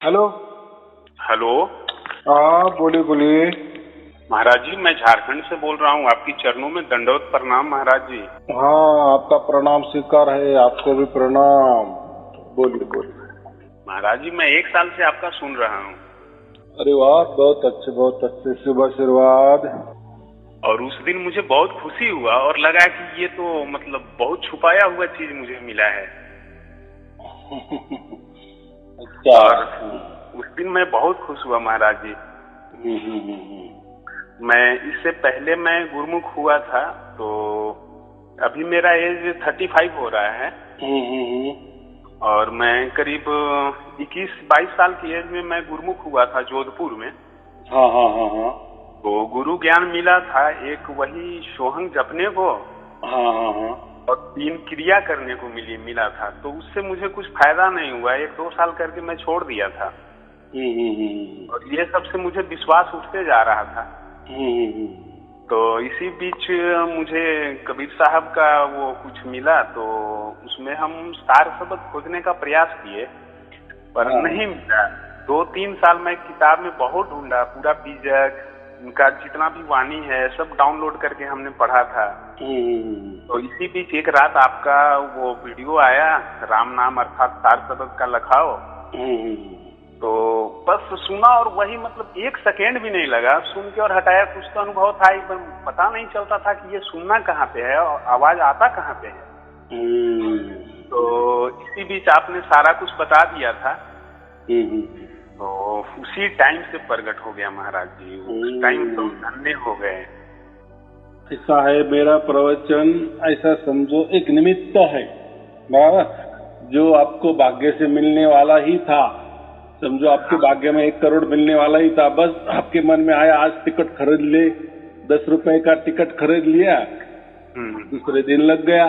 Hello. Hello. हाँ, बोलिए बोलिए। महाराज जी, मैं झारखंड से बोल रहा हूँ। आपकी चरणों में दंडवत प्रणाम महाराज जी। हाँ, आपका प्रणाम स्वीकार है, आपको भी प्रणाम। बोलिए बोलिए। महाराज जी, मैं 1 साल से आपका सुन रहा हूँ। अरे वाह, बहुत अच्छे, शुभ आशीर्वाद। और उस दिन मुझे बहुत खुशी हुआ और लगा कि ये तो मतलब बहुत छुपाया हुआ चीज मुझे मिला है। अच्छा। और उस दिन मैं बहुत खुश हुआ महाराज जी। मैं इससे पहले मैं गुरुमुख हुआ था, तो अभी मेरा एज 35 हो रहा है। और मैं करीब 21-22 साल की एज में मैं गुरुमुख हुआ था जोधपुर में। हाँ हाँ हाँ हाँ। तो गुरु ज्ञान मिला था, एक वही सोहंग जपने को हाँ हाँ हाँ। और 3 क्रिया करने को मिला था। तो उससे मुझे कुछ फायदा नहीं हुआ, 1-2 साल करके मैं छोड़ दिया था। और ये सबसे मुझे विश्वास उठते जा रहा था। तो इसी बीच मुझे कबीर साहब का वो कुछ मिला, तो उसमें हम सार शब्द खोजने का प्रयास किए, पर नहीं मिला। 2-3 साल मैं किताब में बहुत ढूंढा, पूरा बीजक उनका जितना भी वाणी है सब डाउनलोड करके हमने पढ़ा था। तो इसी बीच एक रात आपका वो वीडियो आया, राम नाम अर्थात सार शब्द का लखाओ। तो बस सुना और वही मतलब 1 सेकेंड भी नहीं लगा सुन के और हटाया। कुछ तो अनुभव था, एकदम पता नहीं चलता था कि ये सुनना कहाँ पे है और आवाज आता कहाँ पे है। तो इसी बीच आपने सारा कुछ बता दिया था। तो उसी टाइम से प्रकट हो गया महाराज जी, उस टाइम तो धन्य हो गए। ऐसा है मेरा प्रवचन, ऐसा समझो एक निमित्त है बराबर, जो आपको भाग्य से मिलने वाला ही था। समझो आपके भाग्य में 1 करोड़ मिलने वाला ही था, बस आपके मन में आया आज टिकट खरीद ले, 10 रुपए का टिकट खरीद लिया, दूसरे दिन लग गया।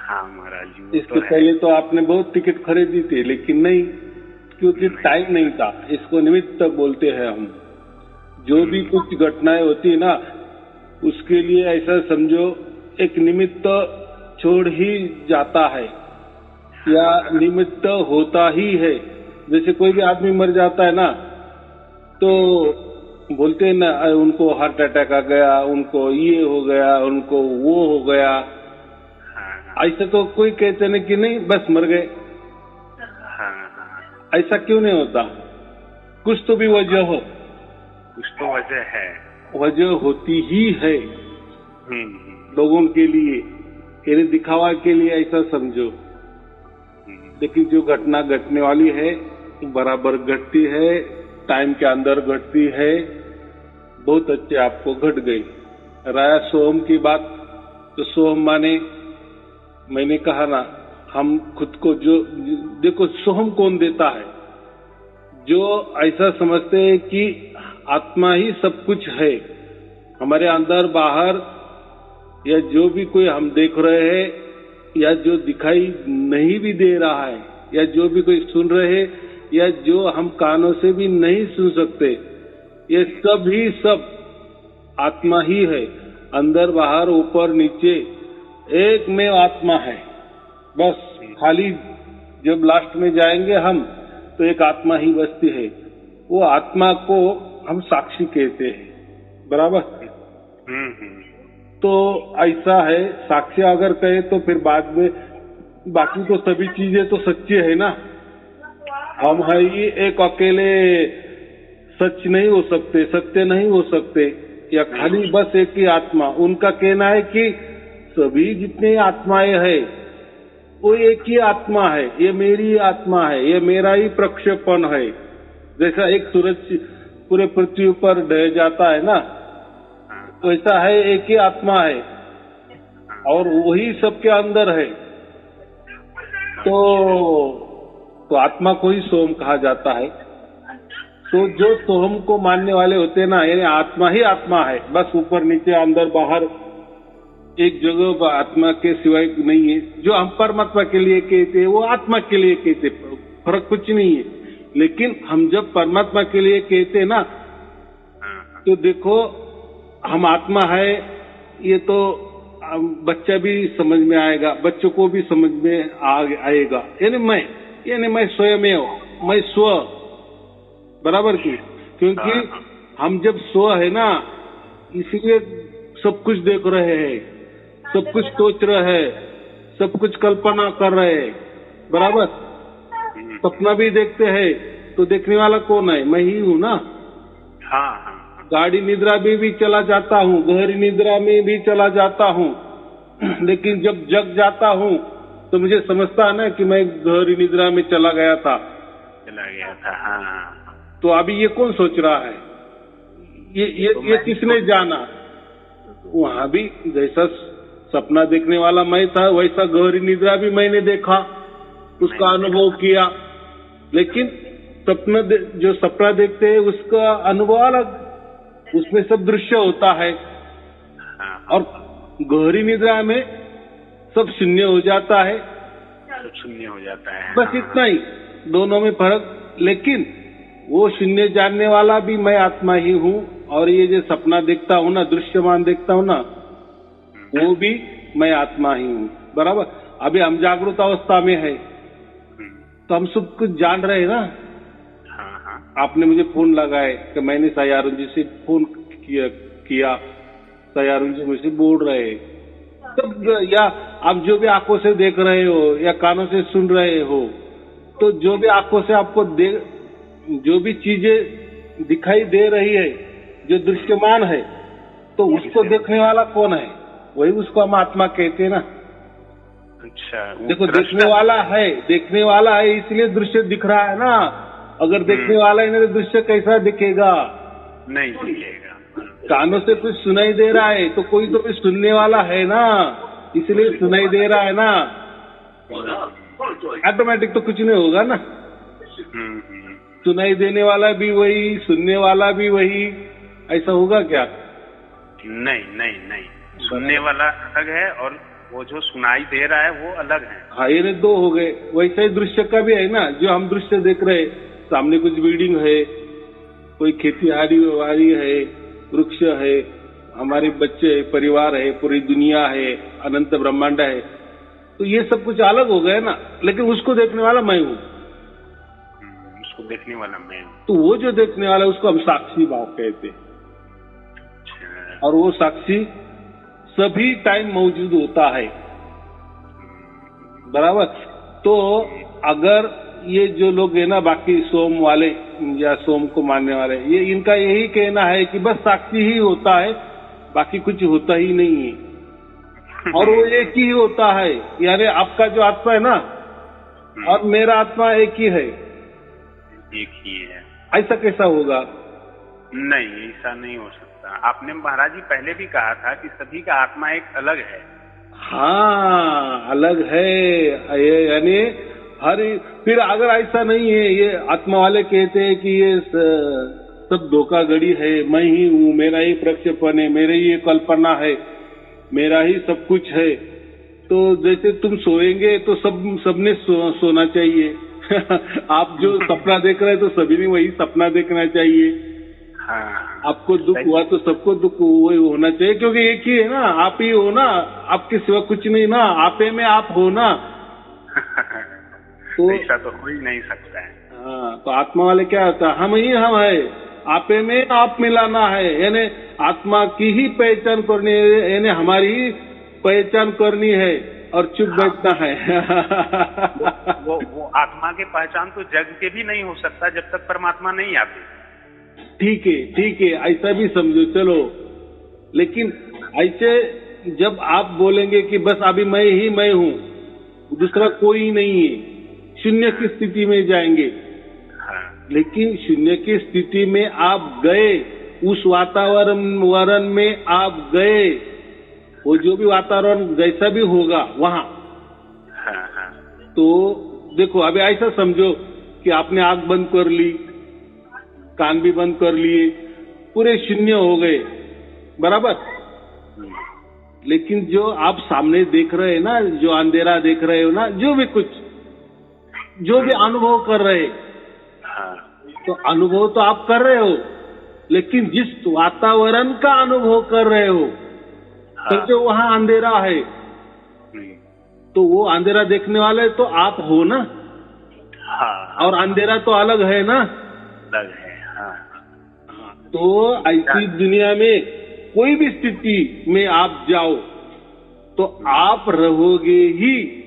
हाँ महाराज जी, इसके पहले तो आपने बहुत टिकट खरीदी थी, लेकिन नहीं, क्योंकि टाइम नहीं था। इसको निमित्त बोलते हैं हम। जो भी कुछ घटनाएं होती है ना, उसके लिए ऐसा समझो एक निमित्त छोड़ ही जाता है या निमित्त होता ही है। जैसे कोई भी आदमी मर जाता है ना, तो बोलते हैं ना उनको हार्ट अटैक आ गया, उनको ये हो गया, उनको वो हो गया। ऐसा तो कोई कहते नहीं कि नहीं बस मर गए। ऐसा क्यों नहीं होता? कुछ तो भी वजह हो, कुछ तो वजह है, वजह होती ही है लोगों के लिए, यानी दिखावा के लिए ऐसा समझो। लेकिन जो घटना घटने वाली है बराबर घटती है, टाइम के अंदर घटती है। बहुत अच्छे आपको घट गई। राया सोहम की बात, तो सोहम माने मैंने कहा ना, हम खुद को जो देखो सोहम कौन देता है? जो ऐसा समझते हैं कि आत्मा ही सब कुछ है, हमारे अंदर बाहर, या जो भी कोई हम देख रहे हैं या जो दिखाई नहीं भी दे रहा है, या जो भी कोई सुन रहे हैं या जो हम कानों से भी नहीं सुन सकते, ये सब ही सब आत्मा ही है। अंदर बाहर ऊपर नीचे एक में आत्मा है। बस खाली जब लास्ट में जाएंगे हम, तो एक आत्मा ही बचती है। वो आत्मा को हम साक्षी कहते हैं, बराबर। तो ऐसा है, साक्षी अगर कहे तो फिर बाद में बाकी तो सभी चीजें तो सच्ची है ना। हम है ही एक अकेले सच नहीं हो सकते, सत्य नहीं हो सकते, या खाली बस एक ही आत्मा। उनका कहना है कि सभी जितने आत्माएं हैं वो एक ही आत्मा है, ये मेरी आत्मा है, ये मेरा ही प्रक्षेपण है। जैसा एक सूरज पूरे पृथ्वी पर ढह जाता है ना, वैसा है, एक ही आत्मा है और वही सबके अंदर है। तो आत्मा को ही सोहम कहा जाता है। तो जो सोहम को मानने वाले होते हैं ना, यानी आत्मा ही आत्मा है, बस ऊपर नीचे अंदर बाहर एक जगह आत्मा के सिवाय नहीं है। जो हम परमात्मा के लिए कहते हैं वो आत्मा के लिए कहते, फर्क कुछ नहीं है। लेकिन हम जब परमात्मा के लिए कहते हैं ना, तो देखो हम आत्मा है, ये तो बच्चा भी समझ में आएगा, बच्चों को भी समझ में आएगा। यानी मैं स्वयं हूँ, मैं स्व, बराबर की, क्योंकि हम जब स्व है ना, इसीलिए सब कुछ देख रहे हैं, सब कुछ सोच रहे हैं, सब कुछ कल्पना कर रहे हैं, बराबर। सपना भी देखते हैं तो देखने वाला कौन है? मैं ही हूँ ना। हाँ। गाढ़ी निद्रा में भी चला जाता हूँ, गहरी निद्रा में भी चला जाता हूँ, लेकिन जब जग जाता हूँ तो मुझे समझता है ना कि मैं गहरी निद्रा में चला गया था। हाँ। तो अभी ये कौन सोच रहा है? ये किसने जाना? वहां भी जैसा सपना देखने वाला मैं था, वैसा गहरी निद्रा भी मैंने देखा, उसका अनुभव किया। लेकिन जो सपना देखते हैं उसका अनुभव अलग, उसमें सब दृश्य होता है। और गहरी निद्रा में सब शून्य हो जाता है, बस इतना ही, दोनों में फर्क। लेकिन वो शून्य जानने वाला भी मैं आत्मा ही हूँ, और ये जो सपना देखता हूँ ना, दृश्यमान देखता हूँ ना, वो भी मैं आत्मा ही हूँ, बराबर। अभी हम जागृत अवस्था में है तो हम सब कुछ जान रहे हैं ना। आपने मुझे फोन लगाए कि मैंने सयारुण जी से फोन किया, सयारुण जी मुझसे बोल रहे, तब या आप जो भी आंखों से देख रहे हो या कानों से सुन रहे हो, तो जो भी आंखों से आपको जो भी चीजें दिखाई दे रही है, जो दृश्यमान है, तो उसको देखने वाला कौन है? वही उसको हम आत्मा कहते हैं ना। अच्छा, देखो देखने वाला है इसलिए दृश्य दिख रहा है ना। अगर देखने वाला ही नहीं तो दृश्य कैसा दिखेगा? नहीं दिखेगा। कानों से कुछ सुनाई दे रहा है तो कोई तो भी सुनने वाला है ना, इसलिए सुनाई दे रहा है ना। ऑटोमेटिक तो कुछ नहीं होगा ना। सुनाई देने वाला भी वही, सुनने वाला भी वही, ऐसा होगा क्या? नहीं। सुनने वाला अलग है और वो जो सुनाई दे रहा है वो अलग है। हाँ, ये दो हो गए। वैसे ही दृश्य का भी है ना, जो हम दृश्य देख रहे, सामने कुछ बिल्डिंग है, कोई खेती-बाड़ी है, वृक्ष है, हमारे बच्चे है, परिवार है, पूरी दुनिया है, अनंत ब्रह्मांड है, तो ये सब कुछ अलग हो गए ना। लेकिन उसको देखने वाला मैं हूँ। उसको देखने वाला मैं हूँ। तो वो जो देखने वाला है उसको हम साक्षी भाव कहते हैं। और वो साक्षी सभी टाइम मौजूद होता है, बराबर। तो अगर ये जो लोग है ना, बाकी सोम वाले या सोम को मानने वाले, ये इनका यही कहना है कि बस साक्षी ही होता है, बाकी कुछ होता ही नहीं है। और वो एक ही होता है, यानी आपका जो आत्मा है ना और मेरा आत्मा एक ही है। ऐसा कैसा होगा? नहीं, ऐसा नहीं हो सकता। आपने महाराज जी पहले भी कहा था कि सभी का आत्मा एक अलग है। हाँ, अलग है, यानी फिर अगर ऐसा नहीं है, ये आत्मा वाले कहते हैं कि ये सब धोखाधड़ी है, मैं ही हूँ, मेरा ही प्रक्षेपण है, मेरी ही कल्पना है, मेरा ही सब कुछ है, तो जैसे तुम सोएंगे तो सबने सोना चाहिए। आप जो सपना देख रहे हैं तो सभी ने वही सपना देखना चाहिए। हाँ, आपको दुख हुआ तो सबको दुख वही होना चाहिए, क्योंकि एक ही है ना, आप ही हो ना, आपके सिवा कुछ नहीं ना, आपे में आप हो ना। तो ऐसा तो हो ही नहीं सकता है। हाँ, तो आत्मा वाले क्या होता है? हम ही हम है, आपे में आप मिलाना है, यानी आत्मा की ही पहचान करनी है, यानी हमारी ही पहचान करनी है और चुप बैठना है। वो आत्मा की पहचान तो जग के भी नहीं हो सकता जब तक परमात्मा नहीं आते। ठीक है, ऐसा भी समझो, चलो। लेकिन ऐसे जब आप बोलेंगे कि बस अभी मैं ही मैं हूँ, दूसरा कोई नहीं है, शून्य की स्थिति में जाएंगे। लेकिन शून्य की स्थिति में आप गए, उस वातावरण में आप गए, वो जो भी वातावरण जैसा भी होगा वहां। तो देखो, अभी ऐसा समझो कि आपने आंख बंद कर ली, कान भी बंद कर लिए, पूरे शून्य हो गए, बराबर। लेकिन जो आप सामने देख रहे हैं ना, जो अंधेरा देख रहे हो ना, जो भी कुछ, जो भी अनुभव कर रहे, तो अनुभव तो आप कर रहे हो, लेकिन जिस वातावरण का अनुभव कर रहे हो, तो वहां अंधेरा है, तो वो अंधेरा देखने वाले तो आप हो ना। हाँ, और अंधेरा तो अलग है ना, अलग है। हाँ, तो ऐसी दुनिया में कोई भी स्थिति में आप जाओ तो आप रहोगे ही,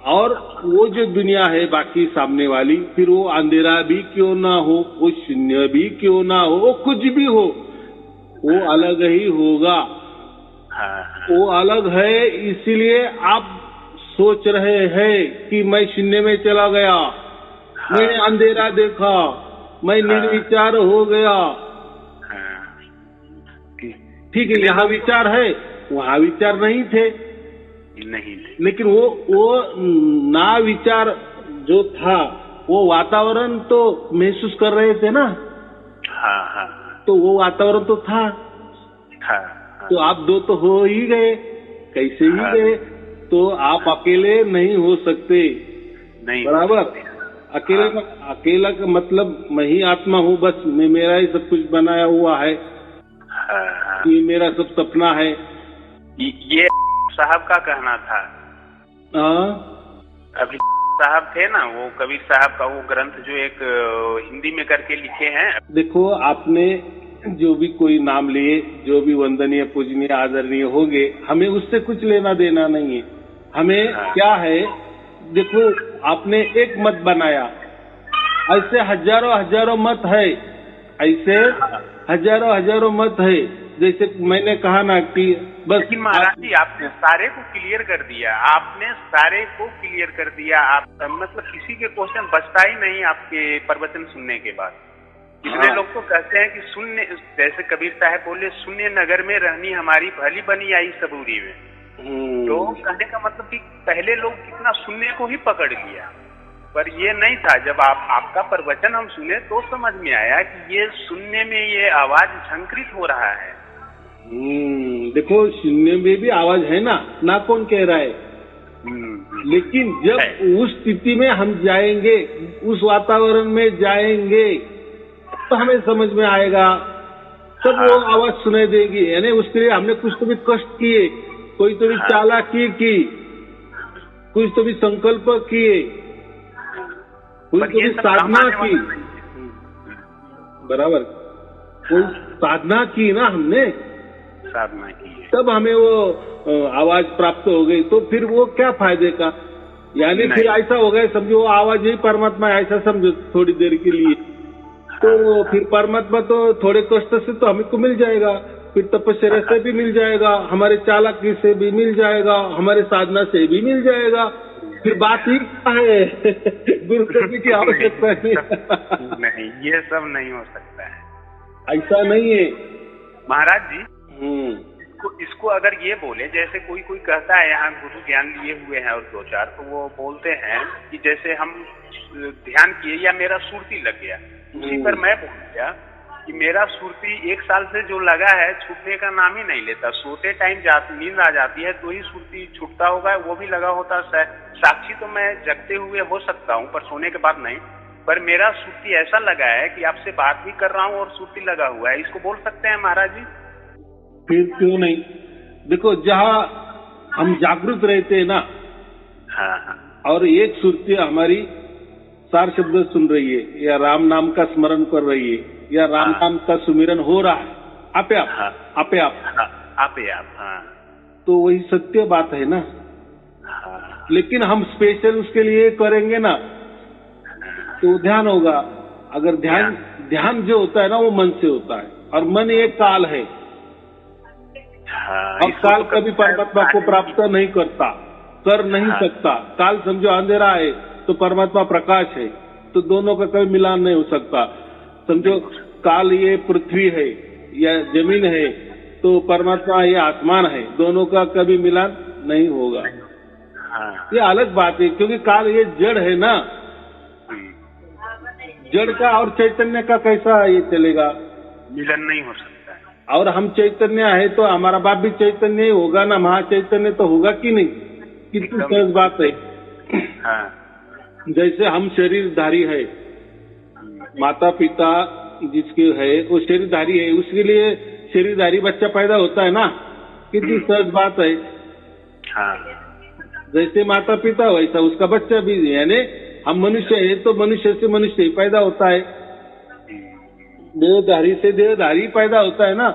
और वो जो दुनिया है बाकी सामने वाली, फिर वो अंधेरा भी क्यों ना हो, वो शून्य भी क्यों ना हो, वो कुछ भी हो, वो अलग ही होगा। हाँ, वो अलग है, इसीलिए आप सोच रहे हैं कि मैं शून्य में चला गया, मैंने अंधेरा देखा, मैं निर्विचार हो गया। ठीक है, यहाँ विचार है, वहाँ विचार नहीं थे, लेकिन वो ना विचार जो था वो वातावरण तो महसूस कर रहे थे ना। हाँ, तो वो वातावरण तो था। तो आप दो तो हो ही गए, कैसे ही गए, तो आप अकेले नहीं हो सकते। नहीं, बराबर। अकेला का मतलब मैं ही आत्मा हूँ, बस मैं मेरा ही सब कुछ बनाया हुआ है, ये मेरा सब सपना है, ये साहब का कहना था। अभी साहब थे ना, वो कबीर साहब का वो ग्रंथ जो एक हिंदी में करके लिखे हैं। देखो, आपने जो भी कोई नाम लिए, जो भी वंदनीय पूजनीय आदरणीय होंगे, हमें उससे कुछ लेना देना नहीं है। हमें क्या है, देखो आपने एक मत बनाया, ऐसे हजारों मत है, ऐसे हजारों मत है। जैसे मैंने कहा ना कि बस, लेकिन महाराज जी आपने सारे को क्लियर कर दिया, आप मतलब किसी के क्वेश्चन बचता ही नहीं आपके प्रवचन सुनने के बाद। कितने लोग तो कहते हैं कि शून्य, जैसे कबीर साहब बोले, शून्य नगर में रहनी हमारी भली बनी आई सबूरी में। तो कहने का मतलब कि पहले लोग कितना शून्य को ही पकड़ लिया, पर ये नहीं था। जब आपका प्रवचन हम सुने तो समझ में आया कि ये शून्य में ये आवाज झंकृत हो रहा है। देखो, शून्य में भी आवाज है ना कौन कह रहा है, लेकिन जब उस स्थिति में हम जाएंगे, उस वातावरण में जाएंगे, तो हमें समझ में आएगा, तब वो आवाज सुनाई देगी। यानी उसके लिए हमने कुछ तो भी कष्ट किए, कोई तो भी चालाकी की, कुछ तो भी संकल्प किए, कोई तो भी साधना की, बराबर, कोई साधना की ना, हमने साधना की है, तब हमें वो आवाज प्राप्त हो गई। तो फिर वो क्या फायदे का, यानी फिर ऐसा हो गया, समझो वो आवाज ही परमात्मा, ऐसा समझो थोड़ी देर के लिए। तो फिर परमात्मा तो थोड़े कष्ट से तो हमको मिल जाएगा, फिर तपस्या से भी मिल जाएगा, हमारे चालाकी से भी मिल जाएगा, हमारे साधना से भी मिल जाएगा। फिर बात ही क्या है, गुरु करने की आवश्यकता नहीं, ये सब नहीं हो सकता है, ऐसा नहीं है महाराज जी। इसको अगर ये बोले, जैसे कोई कहता है यहाँ गुरु ज्ञान लिए हुए हैं और दो चार, तो वो बोलते हैं कि जैसे हम ध्यान किए या मेरा सुरती लग गया, उसी पर मैं बोल गया कि मेरा सुरती 1 साल से जो लगा है छूटने का नाम ही नहीं लेता। सोते टाइम नींद आ जाती है तो ही सुरती छूटता होगा, वो भी लगा होता है। साक्षी तो मैं जगते हुए हो सकता हूँ, पर सोने के बाद नहीं। पर मेरा सुरती ऐसा लगा है कि आपसे बात भी कर रहा हूँ और सुरती लगा हुआ है, इसको बोल सकते हैं महाराज जी? फिर क्यों नहीं। देखो, जहाँ हम जागृत रहते हैं ना, और एक सुरती हमारी 4 शब्द सुन रही है, या राम नाम का स्मरण कर रही है, या राम नाम का सुमिरन हो रहा है, आपे आप, तो वही सत्य बात है ना। लेकिन हम स्पेशल उसके लिए करेंगे ना, तो ध्यान होगा। अगर ध्यान जो होता है ना, वो मन से होता है, और मन एक काल है, और काल कभी परमात्मा को प्राप्त नहीं करता, कर नहीं सकता। काल समझो अंधेरा है तो परमात्मा प्रकाश है, तो दोनों का कभी मिलान नहीं हो सकता। समझो काल ये पृथ्वी है या जमीन है, तो परमात्मा ये आसमान है, दोनों का कभी मिलान नहीं होगा। ये अलग बात है, क्योंकि काल ये जड़ है ना, जड़ का और चैतन्य का कैसा ये चलेगा, मिलन नहीं हो सकता। और हम चैतन्य है तो हमारा बाप भी चैतन्य ही होगा ना, महाचैतन्य तो होगा कि नहीं। कितनी सहज बात है। जैसे हम शरीरधारी है, माता पिता जिसके है वो शरीरधारी है, उसके लिए शरीरधारी बच्चा पैदा होता है ना, कितनी सहज बात है। जैसे माता पिता वैसा उसका बच्चा भी, यानी हम मनुष्य है तो मनुष्य से मनुष्य ही पैदा होता है, देहधारी से देहधारी पैदा होता है ना।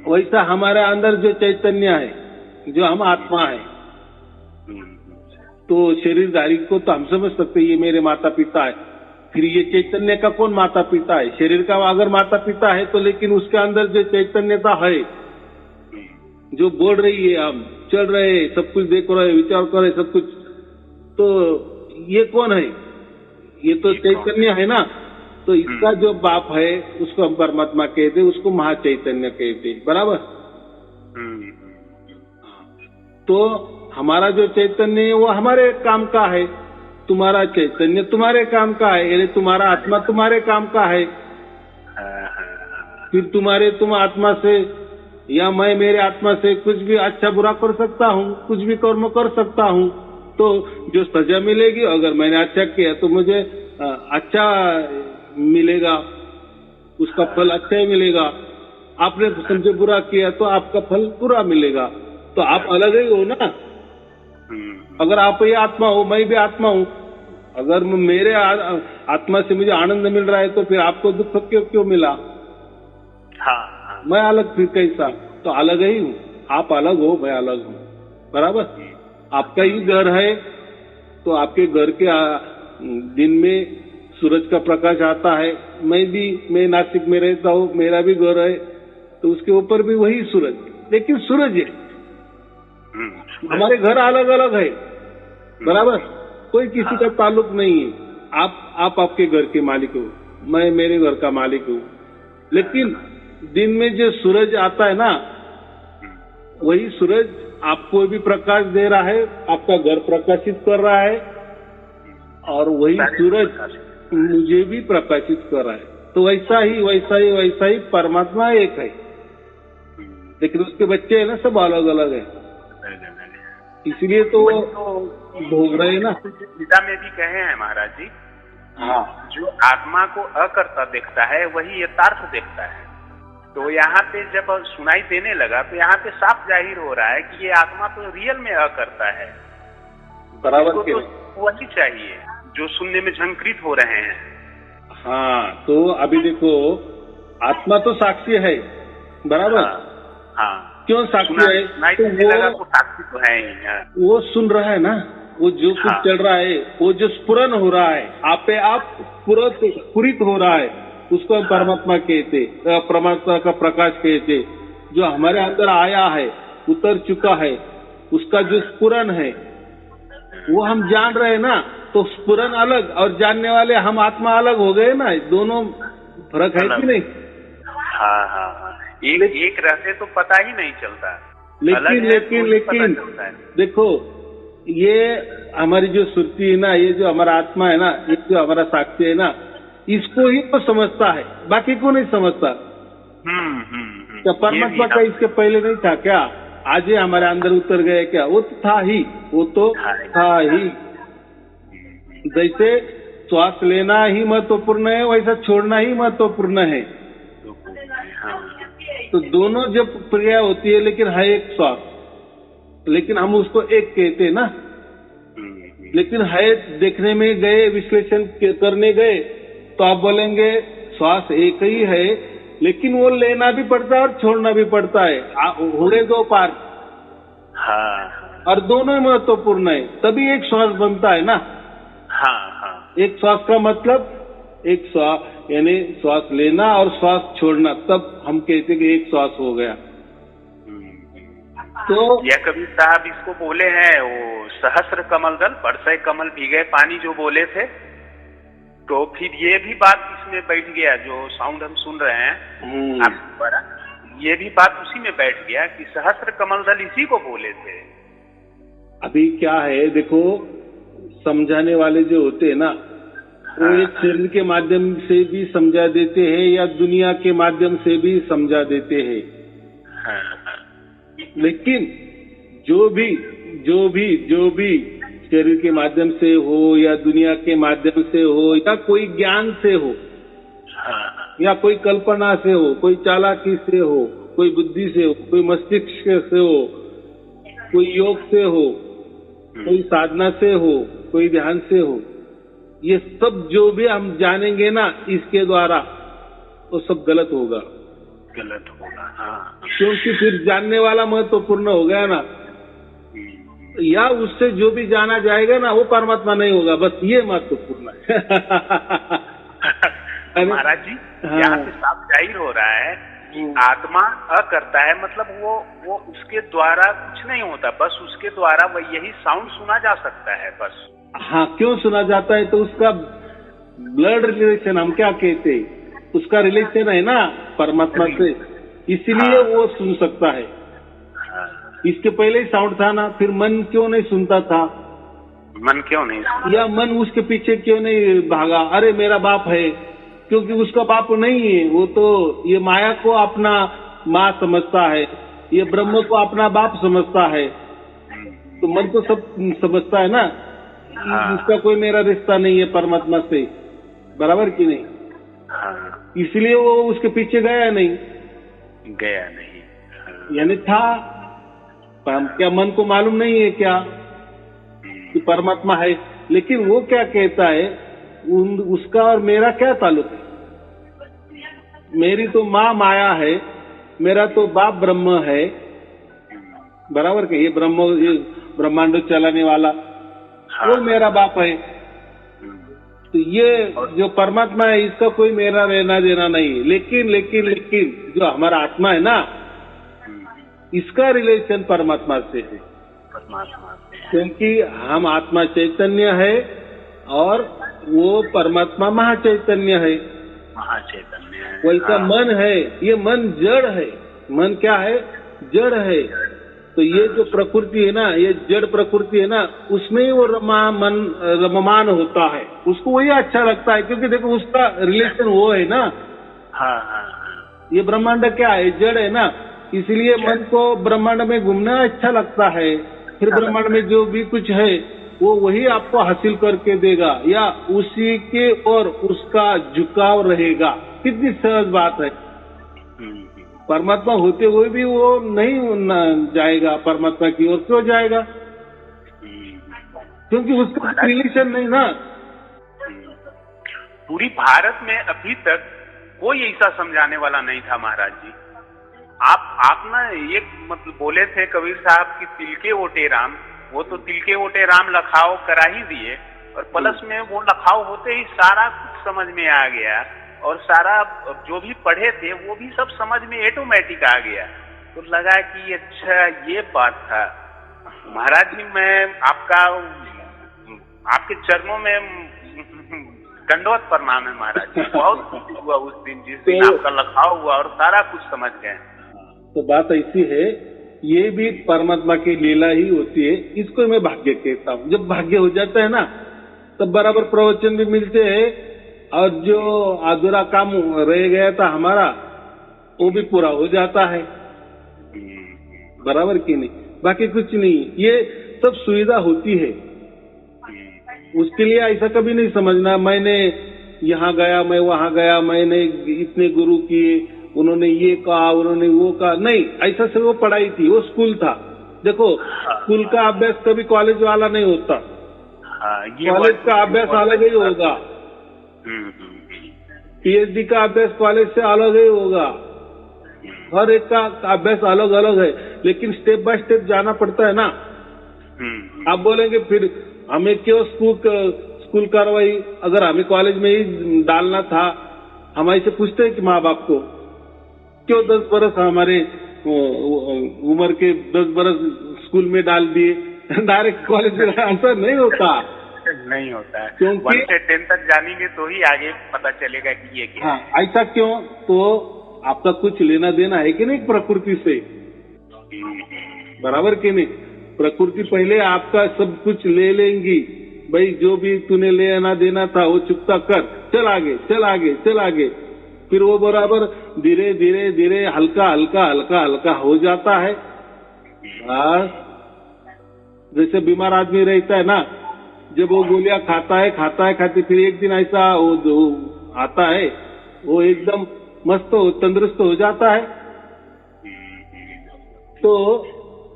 वैसा हमारे अंदर जो चैतन्य है, जो हम आत्मा है, तो शरीरधारी को तो हम समझ सकते ये मेरे माता पिता है। फिर ये चैतन्य का कौन माता पिता है? शरीर का अगर माता पिता है तो, लेकिन उसके अंदर जो चैतन्यता है, जो बोल रही है, हम चल रहे, सब कुछ देख रहे, विचार कर रहे, सब कुछ, तो ये कौन है? ये तो चैतन्य है ना। तो इसका जो बाप है उसको हम परमात्मा कहते, उसको महाचैतन्य कहते, बराबर। तो हमारा जो चैतन्य है वो हमारे काम का है, तुम्हारा चैतन्य तुम्हारे काम का है, यानी तुम्हारा आत्मा तुम्हारे काम का है। फिर तुम आत्मा से या मैं मेरे आत्मा से कुछ भी अच्छा बुरा कर सकता हूँ, कुछ भी कर्म कर सकता हूँ। तो जो सजा मिलेगी, अगर मैंने अच्छा किया तो मुझे अच्छा मिलेगा, उसका फल अच्छा ही मिलेगा। आपने समझे बुरा किया तो आपका फल बुरा मिलेगा। तो आप अलग ही हो ना। अगर आप ये आत्मा हो, मैं भी आत्मा हूँ, अगर मेरे आत्मा से मुझे आनंद मिल रहा है तो फिर आपको दुख क्यों मिला? हाँ। मैं अलग फिर कैसा? तो अलग ही हूँ। आप अलग हो, मैं अलग हूँ, बराबर। आपका ही घर है तो आपके घर के दिन में सूरज का प्रकाश आता है। मैं नासिक में रहता हूँ, मेरा भी घर है, तो उसके ऊपर भी वही सूरज, लेकिन सूरज है। हमारे घर अलग अलग है, बराबर। कोई किसी का ताल्लुक नहीं है। आप आपके घर के मालिक हो, मैं मेरे घर का मालिक हूँ। लेकिन दिन में जो सूरज आता है ना, वही सूरज आपको भी प्रकाश दे रहा है, आपका घर प्रकाशित कर रहा है, और वही सूरज मुझे भी प्रकाशित कर रहा है। तो वैसा ही परमात्मा एक है, लेकिन उसके बच्चे है ना, सब अलग अलग है। इसलिए तो भोग रहे ना। गीता में भी कहे हैं महाराज जी, हाँ, जो आत्मा को अकर्ता देखता है वही यथार्थ देखता है। तो यहाँ पे जब सुनाई देने लगा तो यहाँ पे साफ जाहिर हो रहा है कि ये आत्मा तो रियल में अकर्ता है, बराबर। तो वही चाहिए जो सुनने में झंकृत हो रहे हैं। हाँ, तो अभी देखो, आत्मा तो साक्षी है, बराबर। हाँ। क्यों साक्षी है? तो वो साक्षी तो है ही। वो सुन रहा है ना, वो जो कुछ चल रहा है, वो जो स्फुरन हो रहा है, आपे आप स्फुरित हो रहा है, उसको हम परमात्मा कहते, परमात्मा का प्रकाश कहते। जो हमारे अंदर आया है, उतर चुका है, उसका जो स्फुरन है वो हम जान रहे हैं ना। तो स्फुरन अलग और जानने वाले हम आत्मा अलग हो गए ना। दोनों फर्क है कि नहीं? हाँ। एक रहते तो पता ही नहीं चलता। लेकिन देखो, ये हमारी जो सुरती है ना, ये जो हमारा आत्मा है ना, ये जो हमारा साक्षी है ना, इसको ही तो समझता है, बाकी को नहीं समझता। क्या परमात्मा का इसके पहले नहीं था क्या? आज ये हमारे अंदर उतर गए क्या? वो तो था ही, वो तो था ही। जैसे श्वास लेना ही महत्वपूर्ण है, वैसा छोड़ना ही महत्वपूर्ण है। तो दोनों जब क्रिया होती है, लेकिन है एक श्वास, लेकिन हम उसको एक कहते हैं ना। लेकिन है देखने में गए, विश्लेषण करने गए, तो आप बोलेंगे श्वास एक ही है, लेकिन वो लेना भी पड़ता है और छोड़ना भी पड़ता है। हो गए दो पार्ट। हाँ। और दोनों महत्वपूर्ण है, तभी एक श्वास बनता है ना। हाँ। एक श्वास का मतलब, एक श्वास यानी श्वास लेना और श्वास छोड़ना, तब हम कहते कि एक श्वास हो गया। तो यह कबीर साहब इसको बोले हैं, वो सहस्र कमल दल बरसे कमल भीगे पानी जो बोले थे। तो फिर ये भी बात इसमें बैठ गया, जो साउंड हम सुन रहे हैं आपके द्वारा, ये भी बात उसी में बैठ गया कि सहस्र कमल दल इसी को बोले थे। अभी क्या है, देखो, समझाने वाले जो होते हैं ना, वो एक शरीर के माध्यम से भी समझा देते हैं या दुनिया के माध्यम से भी समझा देते हैं। लेकिन जो भी शरीर के माध्यम से हो या दुनिया के माध्यम से हो या कोई ज्ञान से हो या कोई कल्पना से हो, कोई चालाकी से हो, कोई बुद्धि से हो, कोई मस्तिष्क से हो, कोई योग से हो, कोई साधना से हो, कोई ध्यान से हो, ये सब जो भी हम जानेंगे ना इसके द्वारा, वो सब गलत होगा। गलत होगा, हाँ। क्योंकि फिर जानने वाला महत्वपूर्ण हो गया ना, या उससे जो भी जाना जाएगा ना वो परमात्मा नहीं होगा, बस ये महत्वपूर्ण है। महाराज जी, यहाँ से साफ जाहिर हो रहा है कि आत्मा करता है, मतलब वो उसके द्वारा कुछ नहीं होता, बस उसके द्वारा वह यही साउंड सुना जा सकता है बस। हाँ, क्यों सुना जाता है? तो उसका ब्लड रिलेशन, हम क्या कहते हैं, उसका रिलेशन है ना परमात्मा से, इसलिए वो सुन सकता है। इसके पहले ही साउंड था ना, फिर मन क्यों नहीं सुनता था? मन क्यों नहीं सुनता? या मन उसके पीछे क्यों नहीं भागा? अरे मेरा बाप है, क्योंकि उसका बाप नहीं है, वो तो ये माया को अपना माँ समझता है, ये ब्रह्म को अपना बाप समझता है, तो मन तो सब समझता है ना, उसका कोई मेरा रिश्ता नहीं है परमात्मा से, बराबर कि नहीं? इसलिए वो उसके पीछे गया नहीं। यानी था, क्या मन को मालूम नहीं है क्या कि परमात्मा है? लेकिन वो क्या कहता है, उसका और मेरा क्या ताल्लुक है? मेरी तो माँ माया है, मेरा तो बाप ब्रह्म है, बराबर के? ये ब्रह्मांड चलाने वाला वो मेरा बाप है। तो ये जो परमात्मा है इसका कोई मेरा लेना देना नहीं है। लेकिन जो हमारा आत्मा है ना, इसका रिलेशन परमात्मा से है, क्योंकि हम आत्मा चैतन्य है और वो परमात्मा महाचैतन्य है। वैसा मन है, ये मन जड़ है। मन क्या है? जड़ है। तो ये जो प्रकृति है ना, ये जड़ प्रकृति है ना, उसमें ही वो रममान होता है, उसको वही अच्छा लगता है, क्योंकि देखो उसका रिलेशन वो है ना। ये ब्रह्मांड क्या है? जड़ है ना, इसलिए मन को ब्रह्मांड में घूमना अच्छा लगता है। फिर ब्रह्मांड में जो भी कुछ है वो वही आपको हासिल करके देगा, या उसी के और उसका झुकाव रहेगा। कितनी सहज बात है। परमात्मा होते हुए भी वो नहीं जाएगा परमात्मा की ओर। क्यों जाएगा? क्योंकि उसका रिलेशन नहीं ना। पूरी भारत में अभी तक कोई ऐसा समझाने वाला नहीं था महाराज जी। आप ना एक मतलब बोले थे कबीर साहब की तिल के ओटे राम, वो तो तिल के ओटे राम लखाओ करा ही दिए, और प्लस में वो लखाओ होते ही सारा कुछ समझ में आ गया, और सारा जो भी पढ़े थे वो भी सब समझ में ऑटोमेटिक आ गया। तो लगा कि अच्छा ये बात था। महाराज जी, मैं आपके चरणों में दंडवत प्रणाम है महाराज जी। बहुत खुश हुआ उस दिन, जिस दिन आपका लखाव हुआ और सारा कुछ समझ गए। तो बात ऐसी है, ये भी परमात्मा की लीला ही होती है। इसको मैं भाग्य कहता हूँ। जब भाग्य हो जाता है ना, तब बराबर प्रवचन भी मिलते हैं, और जो अधूरा काम रह गया था हमारा वो भी पूरा हो जाता है, बराबर की नहीं? बाकी कुछ नहीं, ये सब सुविधा होती है। उसके लिए ऐसा कभी नहीं समझना मैंने यहाँ गया, मैं वहां गया, मैंने इतने गुरु किए, उन्होंने ये कहा, उन्होंने वो कहा। नहीं, ऐसा सिर्फ वो पढ़ाई थी, वो स्कूल था। देखो, स्कूल का अभ्यास कभी कॉलेज वाला नहीं होता। कॉलेज का अभ्यास अलग ही होगा, पीएचडी का अभ्यास कॉलेज से अलग ही होगा। हर एक का अभ्यास अलग अलग है, लेकिन स्टेप बाय स्टेप जाना पड़ता है ना। आप बोलेंगे फिर हमें क्यों स्कूल कार्रवाई, अगर हमें कॉलेज में ही डालना था, हम ऐसे पूछते हैं कि माँ बाप को क्यों 10 बरस हमारे उम्र के 10 बरस स्कूल में डाल दिए, डायरेक्ट कॉलेज में? आंसर नहीं होता है, क्योंकि 1 से 10 तक जानेंगे तो ही आगे पता चलेगा कि ये क्या है। ऐसा क्यों? तो आपका कुछ लेना देना है कि नहीं प्रकृति से, बराबर कि नहीं? प्रकृति पहले आपका सब कुछ ले लेंगी, भाई जो भी तूने लेना देना था वो चुकता कर, चल आगे चल आगे चल आगे। फिर वो बराबर धीरे धीरे धीरे हल्का हल्का हल्का हल्का हो जाता है। जैसे बीमार आदमी रहता है ना, जब वो गोलियां खाता है खाते, फिर एक दिन ऐसा वो आता है, वो एकदम मस्त तंदुरुस्त हो जाता है। तो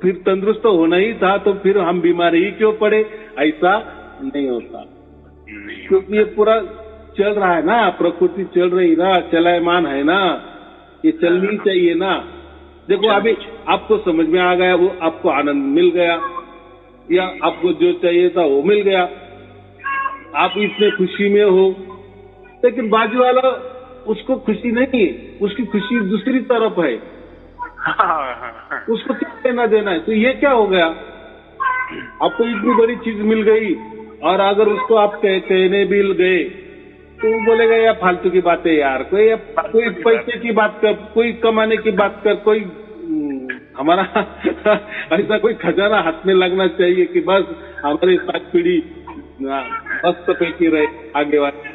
फिर तंदुरुस्त होना ही था, तो फिर हम बीमारी ही क्यों पड़े? ऐसा नहीं होता, क्योंकि ये पूरा चल रहा है ना, प्रकृति चल रही ना, चलायमान है ना, ये चलनी चाहिए ना। देखो अभी आपको समझ में आ गया, वो आपको आनंद मिल गया, या आपको जो चाहिए था वो मिल गया, आप इसमें खुशी में हो, लेकिन बाजू वाला उसको खुशी नहीं है, उसकी खुशी दूसरी तरफ है, उसको क्या लेना देना है। तो ये क्या हो गया, आपको इतनी बड़ी चीज मिल गई और अगर उसको आप कहने भी गए तो वो बोलेगा यार फालतू की बात है यार, कोई पैसे की बात कर, कोई कमाने की बात कर, कोई हमारा ऐसा कोई खजाना हाथ में लगना चाहिए कि बस हमारी 7 पीढ़ी मस्त पैकी रहे आगे वाले,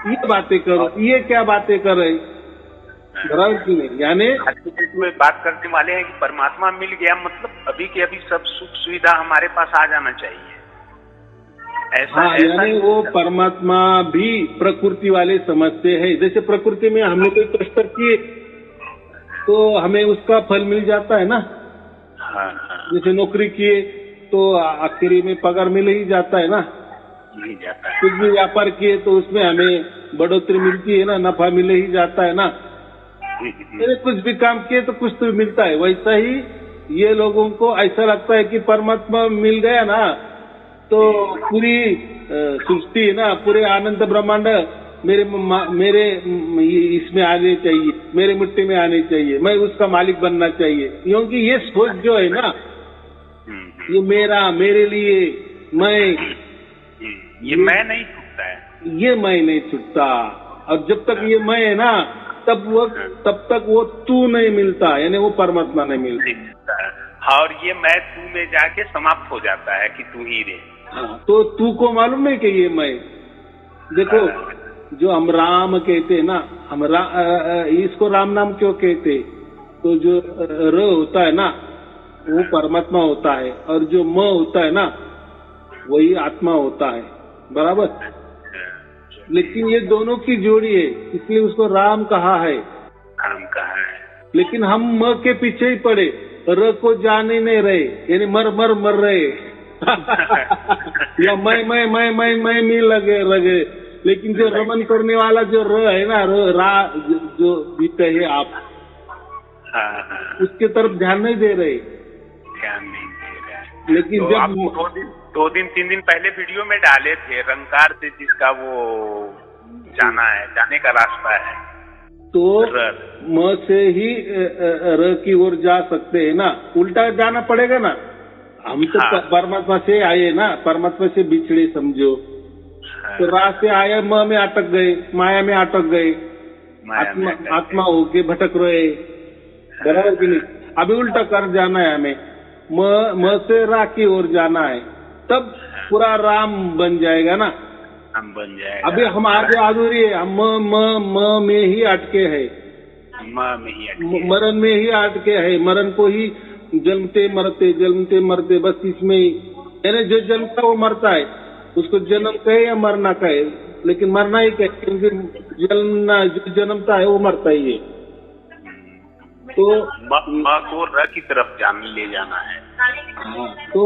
ये बातें करो, ये क्या बातें कर रहे, बराबर की नहीं। यानी में बात करने वाले हैं कि परमात्मा मिल गया मतलब अभी के अभी सब सुख सुविधा हमारे पास आ जाना चाहिए, ऐसा, हाँ, यानी वो परमात्मा भी प्रकृति वाले समझते हैं। जैसे प्रकृति में हमने कोई कष्ट किए तो हमें उसका फल मिल जाता है ना। हाँ, जैसे नौकरी किए तो आखिरी में पगार मिल ही जाता है ना, मिल जाता है। कुछ भी व्यापार किए तो उसमें हमें बढ़ोतरी मिलती है ना, नफा मिल ही जाता है ना। कुछ भी काम किए तो कुछ तो मिलता है। वैसा ही ये लोगों को ऐसा लगता है कि परमात्मा मिल गया ना तो पूरी सृष्टि ना, पूरे आनंद ब्रह्मांड मेरे इसमें आने चाहिए, मेरे मुट्ठी में आने चाहिए, मैं उसका मालिक बनना चाहिए। क्योंकि ये सोच जो है ना, ये मेरा, मेरे लिए, ये मैं नहीं छूटता है, ये मैं नहीं छूटता। और जब तक ये मैं है ना तब तक वो तू नहीं मिलता, यानी वो परमात्मा नहीं मिलता। और ये मैं तू में जाके समाप्त हो जाता है कि तू ही रे। हाँ, तो तू को मालूम नहीं कि ये मैं, देखो जो हम राम कहते हैं ना, हम इसको राम नाम क्यों कहते, तो जो र होता है ना वो परमात्मा होता है, और जो म होता है ना वही आत्मा होता है, बराबर। लेकिन ये दोनों की जोड़ी है, इसलिए उसको राम कहा है, राम कहा है। लेकिन हम म के पीछे ही पड़े, र को जान ही नहीं रहे, यानी मर रहे या मैं में लगे। लेकिन जो रमन करने वाला जो र है ना, जो बीते है आप, उसके तरफ ध्यान नहीं दे रहे, लेकिन तो जब 2-3 दिन पहले वीडियो में डाले थे रंगकार से, जिसका वो जाने का रास्ता है, तो म से ही र की ओर जा सकते हैं ना, उल्टा जाना पड़ेगा ना। हम तो परमात्मा से आए ना, परमात्मा से बिछड़े समझो, तो रा से आए म में अटक गए, माया में अटक गए, आत्मा होके भटक रहे, बराबर कि नहीं। अभी उल्टा कर जाना है हमें, म से रा की ओर जाना है, तब पूरा राम बन जाएगा ना, हम बन जाएगा। अभी हम आगे अधूरी है, हम म में ही अटके है, मरण में ही अटके है, मरण को ही जन्मते मरते बस इसमें ही, यानी जो जन्मता वो मरता है, उसको जन्म कहे या मरना कहे, लेकिन मरना ही कहे, क्योंकि जो जन्मता है वो मरता ही है। तो माँ को र की तरफ ले जाना है। तो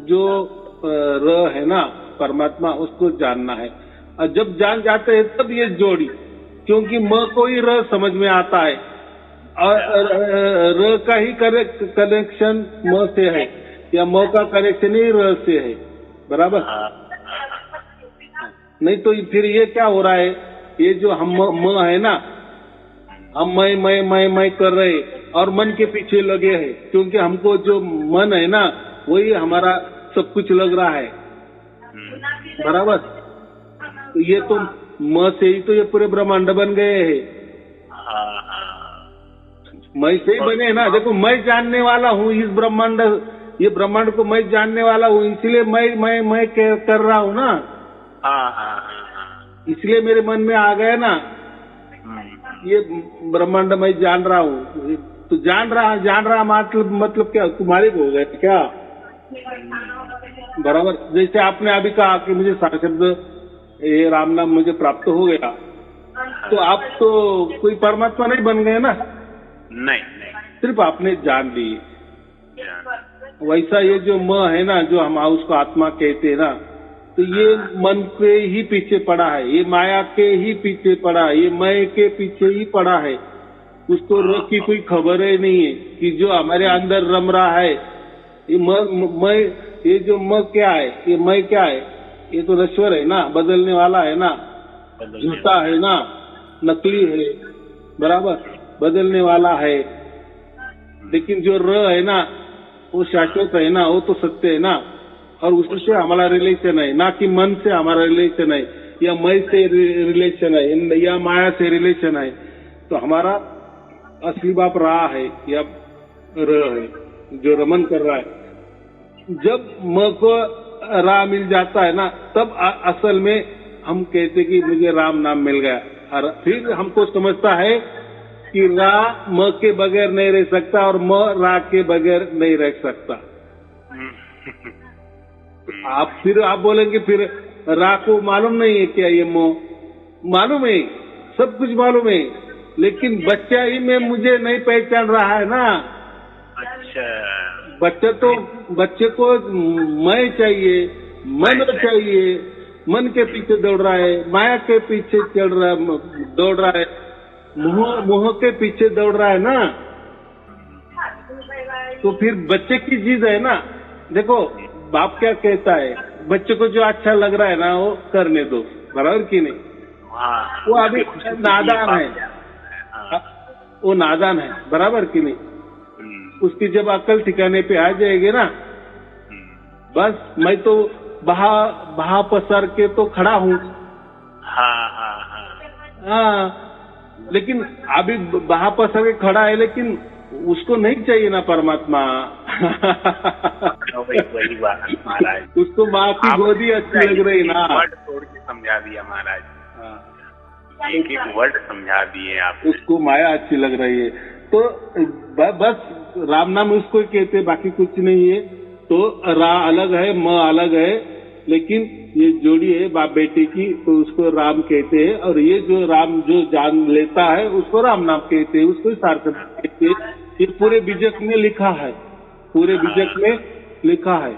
जो र है ना परमात्मा, उसको जानना है, और जब जान जाते हैं तब ये जोड़ी, क्योंकि म को ही र समझ में आता है, और र का ही कनेक्शन म से है, या म का कनेक्शन ही र से है, बराबर। नहीं तो फिर ये क्या हो रहा है, ये जो हम म है ना, हम मैं कर रहे और मन के पीछे लगे हैं, क्योंकि हमको जो मन है ना वही हमारा सब कुछ लग रहा है, बराबर। तो ये तो म से ही तो ये पूरे ब्रह्मांड बन गए हैं, मैं से ही बने हैं ना। देखो मैं जानने वाला हूँ इस ब्रह्मांड, ये ब्रह्मांड को मैं जानने वाला हूँ, इसलिए मैं कर रहा हूँ ना, इसलिए मेरे मन में आ गया ना ये ब्रह्मांड मैं जान रहा हूँ। तो जान रहा मतलब क्या, तू मालिक हो गए क्या, बराबर। जैसे आपने अभी कहा कि मुझे सारे शब्द ये राम नाम मुझे प्राप्त हो गया, तो आप तो कोई परमात्मा नहीं बन गए ना, नहीं, सिर्फ आपने जान ली। वैसा ये जो म है ना, जो हम उसको आत्मा कहते हैं ना, तो ये मन के ही पीछे पड़ा है, ये माया के ही पीछे पड़ा है, ये मैं के पीछे ही पड़ा है। उसको र की कोई खबर ही नहीं है कि जो हमारे अंदर रम रहा है ये मैं, ये जो म क्या है, ये मैं क्या है, ये तो नश्वर है ना, बदलने वाला है ना, झूठा है ना, नकली है, बराबर, बदलने वाला है। लेकिन जो र है ना वो शाश्वत है ना, वो तो सत्य है ना, और उससे हमारा रिलेशन है ना, कि मन से हमारा रिलेशन है या मैं से रिलेशन है या माया से रिलेशन है। तो हमारा असली बाप रहा है या र है जो रमन कर रहा है। जब म को रा मिल जाता है ना, तब असल में हम कहते कि मुझे राम नाम मिल गया। और फिर हमको समझता है कि रा म के बगैर नहीं रह सकता और म रा के बगैर नहीं रह सकता। आप बोलेंगे फिर रा को मालूम नहीं है क्या? ये मोह मालूम है, सब कुछ मालूम है, लेकिन बच्चा ही में मुझे नहीं पहचान रहा है ना। अच्छा, बच्चे को मैं चाहिए, मन चाहिए, मन के पीछे दौड़ रहा है, माया के पीछे चल रहा है, दौड़ रहा है, मोह के पीछे दौड़ रहा है ना। तो फिर बच्चे की चीज है ना। देखो बाप क्या कहता है, बच्चे को जो अच्छा लग रहा है ना वो करने दो, बराबर की नहीं। वो अभी नादान है, वो नादान है, बराबर की नहीं। उसकी जब अकल ठिकाने पे आ जाएगी ना, बस मैं तो बहा पसर के तो खड़ा हूँ। हाँ, लेकिन अभी बहा पसर के खड़ा है, लेकिन उसको नहीं चाहिए ना परमात्मा। वही बात महाराज, उसको माँ की गोदी अच्छी लग रही ना। वर्ड तोड़ के समझा दिया महाराज, एक एक वर्ड समझा दिए आप। उसको माया अच्छी लग रही है, तो बस राम नाम उसको कहते, बाकी कुछ नहीं है। तो रा अलग है, म अलग है, लेकिन ये जोड़ी है बाप बेटे की, तो उसको राम कहते हैं। और ये जो राम जो जान लेता है उसको राम नाम कहते हैं, उसको सार्थक कहते हैं। ये पूरे बीजक में लिखा है, पूरे बीजक में लिखा है।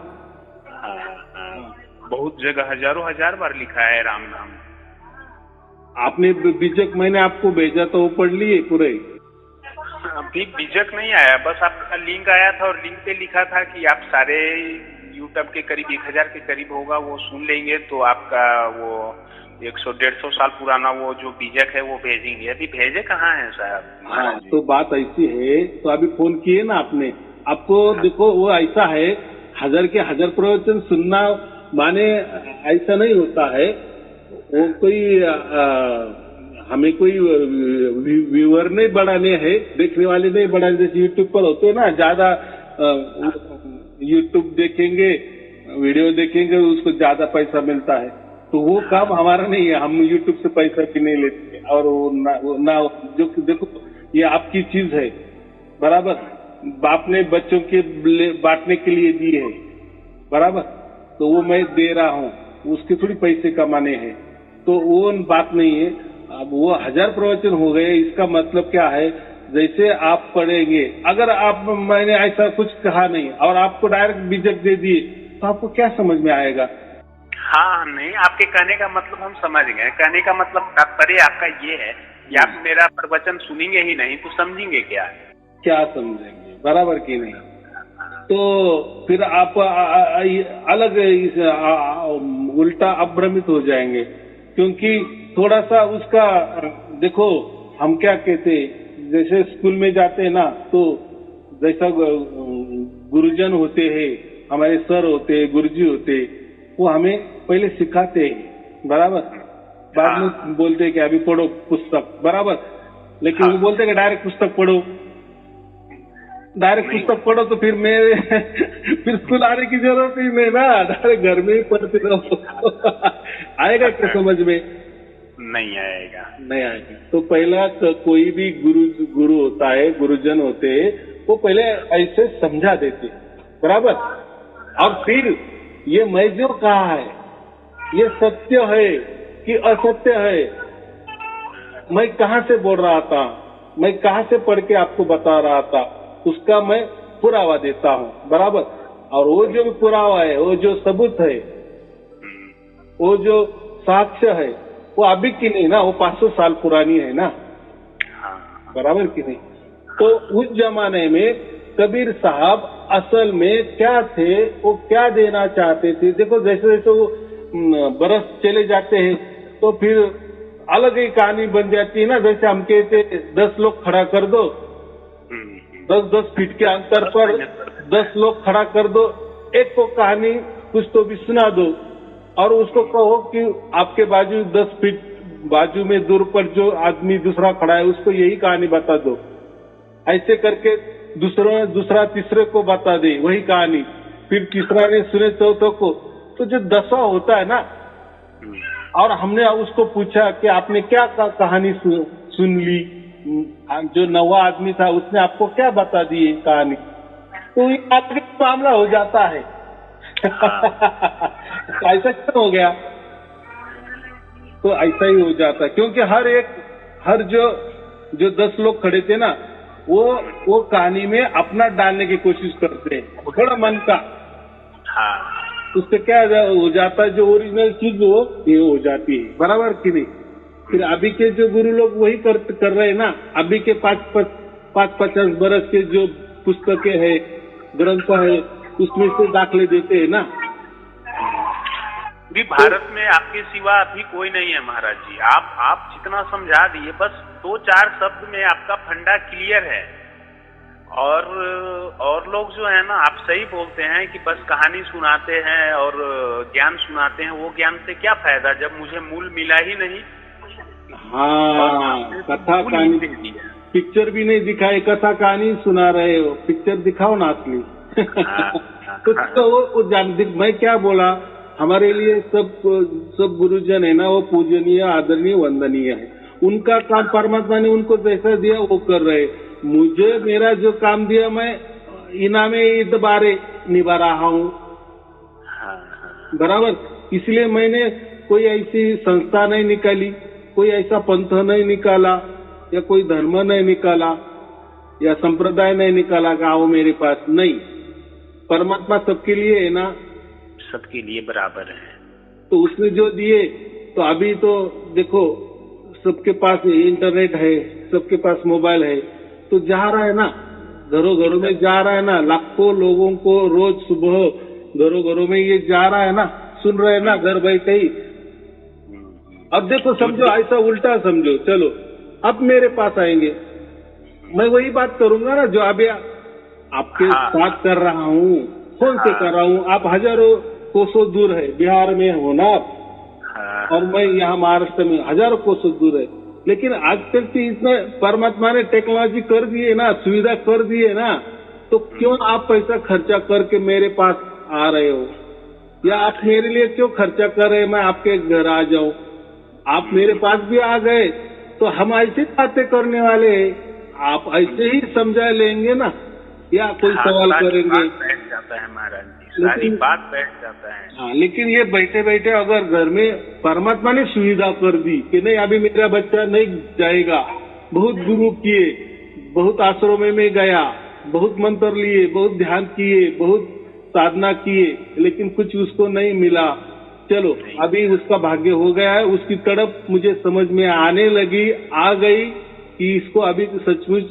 बहुत जगह हजारों हजार बार लिखा है राम नाम। आपने बीजक मैंने आपको भेजा तो वो पढ़ लिए पूरे? अभी बीजक नहीं आया, बस आपका लिंक आया था और लिंक पे लिखा था कि आप सारे यूट्यूब के करीब 1000 के करीब होगा वो सुन लेंगे तो आपका वो 100-150 साल पुराना वो जो बीजक है वो भेजेंगे। अभी भेजे कहाँ है साहब? हाँ, तो बात ऐसी है, तो अभी फोन किए ना आपने, आपको देखो वो ऐसा है, 1000 के 1000 प्रवचन सुनना माने ऐसा नहीं होता है। वो कोई हमें कोई व्यूअर नहीं बढ़ाने हैं, देखने वाले नहीं बढ़ाने। जैसे यूट्यूब पर होते हैं ना, ज्यादा यूट्यूब देखेंगे, वीडियो देखेंगे, उसको ज्यादा पैसा मिलता है। तो वो काम हमारा नहीं है, हम यूट्यूब से पैसा भी नहीं लेते। और वो ना जो देखो ये आपकी चीज है, बराबर, बाप ने बच्चों के बांटने के लिए दी है, बराबर, तो वो मैं दे रहा हूँ, उसके थोड़ी पैसे कमाने हैं। तो वो बात नहीं है। अब वो 1000 प्रवचन हो गए, इसका मतलब क्या है? जैसे आप पढ़ेंगे, अगर आप मैंने ऐसा कुछ कहा नहीं और आपको डायरेक्ट बीजक दे दिए तो आपको क्या समझ में आएगा? हाँ, नहीं, आपके कहने का मतलब हम समझ गए। कहने का मतलब तात्पर्य आपका ये है कि आप मेरा प्रवचन सुनेंगे ही नहीं तो समझेंगे क्या? क्या समझेंगे, बराबर की नहीं। तो फिर आप अलग उल्टा अभ्रमित हो जाएंगे, क्योंकि थोड़ा सा उसका देखो। हम क्या कहते, जैसे स्कूल में जाते हैं ना, तो जैसा गुरुजन होते हैं, हमारे सर होते हैं, गुरुजी होते, वो हमें पहले सिखाते हैं, बराबर, बाद में बोलते हैं कि अभी पढ़ो पुस्तक, बराबर, लेकिन वो बोलते हैं कि डायरेक्ट पुस्तक पढ़ो। डायरेक्ट पुस्तक पढ़ो तो फिर फिर स्कूल आने की जरूरत ही नहीं ना, डायरेक्ट घर में ही पढ़ते रहो। आएगा क्या समझ में? नहीं आएगा, नहीं आएगा। तो पहला कोई भी गुरु होता है, गुरुजन होते हैं, वो पहले ऐसे समझा देते, बराबर, और फिर ये मैं जो कहा है ये सत्य है कि असत्य है, मैं कहाँ से बोल रहा था, मैं कहाँ से पढ़ के आपको बता रहा था, उसका मैं पुरावा देता हूँ, बराबर। और वो जो पुरावा है, वो जो सबूत है, वो जो साक्ष्य है वो अभी की नहीं ना, वो 500 साल पुरानी है ना, बराबर की नहीं। तो उस जमाने में कबीर साहब असल में क्या थे, वो क्या देना चाहते थे। देखो जैसे जैसे वो बरस चले जाते हैं तो फिर अलग ही कहानी बन जाती है ना। जैसे हम कहते 10 लोग खड़ा कर दो, 10-10 फीट के अंतर पर 10 लोग खड़ा कर दो, एक को कहानी कुछ तो भी सुना दो और उसको कहो कि आपके बाजू 10 फीट बाजू में दूर पर जो आदमी दूसरा खड़ा है उसको यही कहानी बता दो। ऐसे करके दूसरा तीसरे को बता दे वही कहानी, फिर तीसरा ने सुने चौथों को। तो जो 10वां होता है ना, और हमने उसको पूछा कि आपने क्या कहानी सुन ली, जो 9वां आदमी था उसने आपको क्या बता दी कहानी, तो ये आखिरी मामला हो जाता है। ऐसा क्यों हो गया? तो ऐसा ही हो जाता है क्योंकि हर जो 10 लोग खड़े थे ना, वो कहानी में अपना डालने की कोशिश करते हैं थोड़ा मन का। उससे क्या हो जाता है, जो ओरिजिनल चीज वो ये हो जाती है, बराबर की नहीं। फिर अभी के जो गुरु लोग वही कर रहे हैं ना। अभी के 50 बरस के जो पुस्तकें है, ग्रंथ है, उसमें से दाखले देते हैं ना। भी भारत में आपके सिवा अभी कोई नहीं है महाराज जी। आप जितना समझा दिए, बस 2-4 शब्द में आपका फंडा क्लियर है। और लोग जो है ना, आप सही बोलते हैं कि बस कहानी सुनाते हैं और ज्ञान सुनाते हैं। वो ज्ञान से क्या फायदा जब मुझे मूल मिला ही नहीं। हाँ, कथा कहानी पिक्चर भी नहीं दिखाए, कथा कहानी सुना रहे हो, पिक्चर दिखाओ ना असली। तो वो मैं क्या बोला, हमारे लिए सब गुरुजन है ना, वो पूजनीय, आदरणीय, वंदनीय है। उनका काम परमात्मा ने उनको जैसा दिया वो कर रहे। मुझे मेरा जो काम दिया मैं इनामे इतबारे निभा रहा हूँ, बराबर। इसलिए मैंने कोई ऐसी संस्था नहीं निकाली, कोई ऐसा पंथ नहीं निकाला, या कोई धर्म नहीं निकाला, या संप्रदाय नहीं निकाला कि आओ मेरे पास। नहीं, परमात्मा सबके लिए है ना, सबके लिए बराबर है। तो उसने जो दिए, तो अभी तो देखो सबके पास इंटरनेट है, सबके पास मोबाइल है, तो जा रहा है ना, घरों घरों में जा रहा है ना, लाखों लोगों को रोज सुबह घरों घरों में ये जा रहा है ना, सुन रहे हैं ना घर बैठे ही। अब देखो समझो, ऐसा उल्टा समझो, चलो अब मेरे पास आएंगे, मैं वही बात करूंगा ना जो अभी आपके साथ कर रहा हूँ, फोन से कर रहा हूँ। आप हजारों कोसों दूर है, बिहार में हो ना आप, और मैं यहाँ महाराष्ट्र में, हजारों कोसों दूर है। लेकिन आजकल की इतना परमात्मा ने टेक्नोलॉजी कर दी है ना, सुविधा कर दी है ना, तो क्यों आप पैसा खर्चा करके मेरे पास आ रहे हो, या आप मेरे लिए क्यों खर्चा कर रहे हैं मैं आपके घर आ जाऊं। आप मेरे पास भी आ गए तो हम ऐसी बातें करने वाले हैं, आप ऐसे ही समझा लेंगे ना, या कोई सवाल करेंगे। बैठ जाता है महाराज जी, सारी बात बैठ जाता है। हाँ, लेकिन ये बैठे बैठे अगर घर में परमात्मा ने सुविधा कर दी कि नहीं अभी मेरा बच्चा नहीं जाएगा, बहुत गुरु किए, बहुत आश्रम में गया, बहुत मंत्र लिए, बहुत ध्यान किए, बहुत साधना किए, लेकिन कुछ उसको नहीं मिला। चलो अभी उसका भाग्य हो गया है, उसकी तड़प मुझे समझ में आने लगी, आ गई कि इसको अभी सचमुच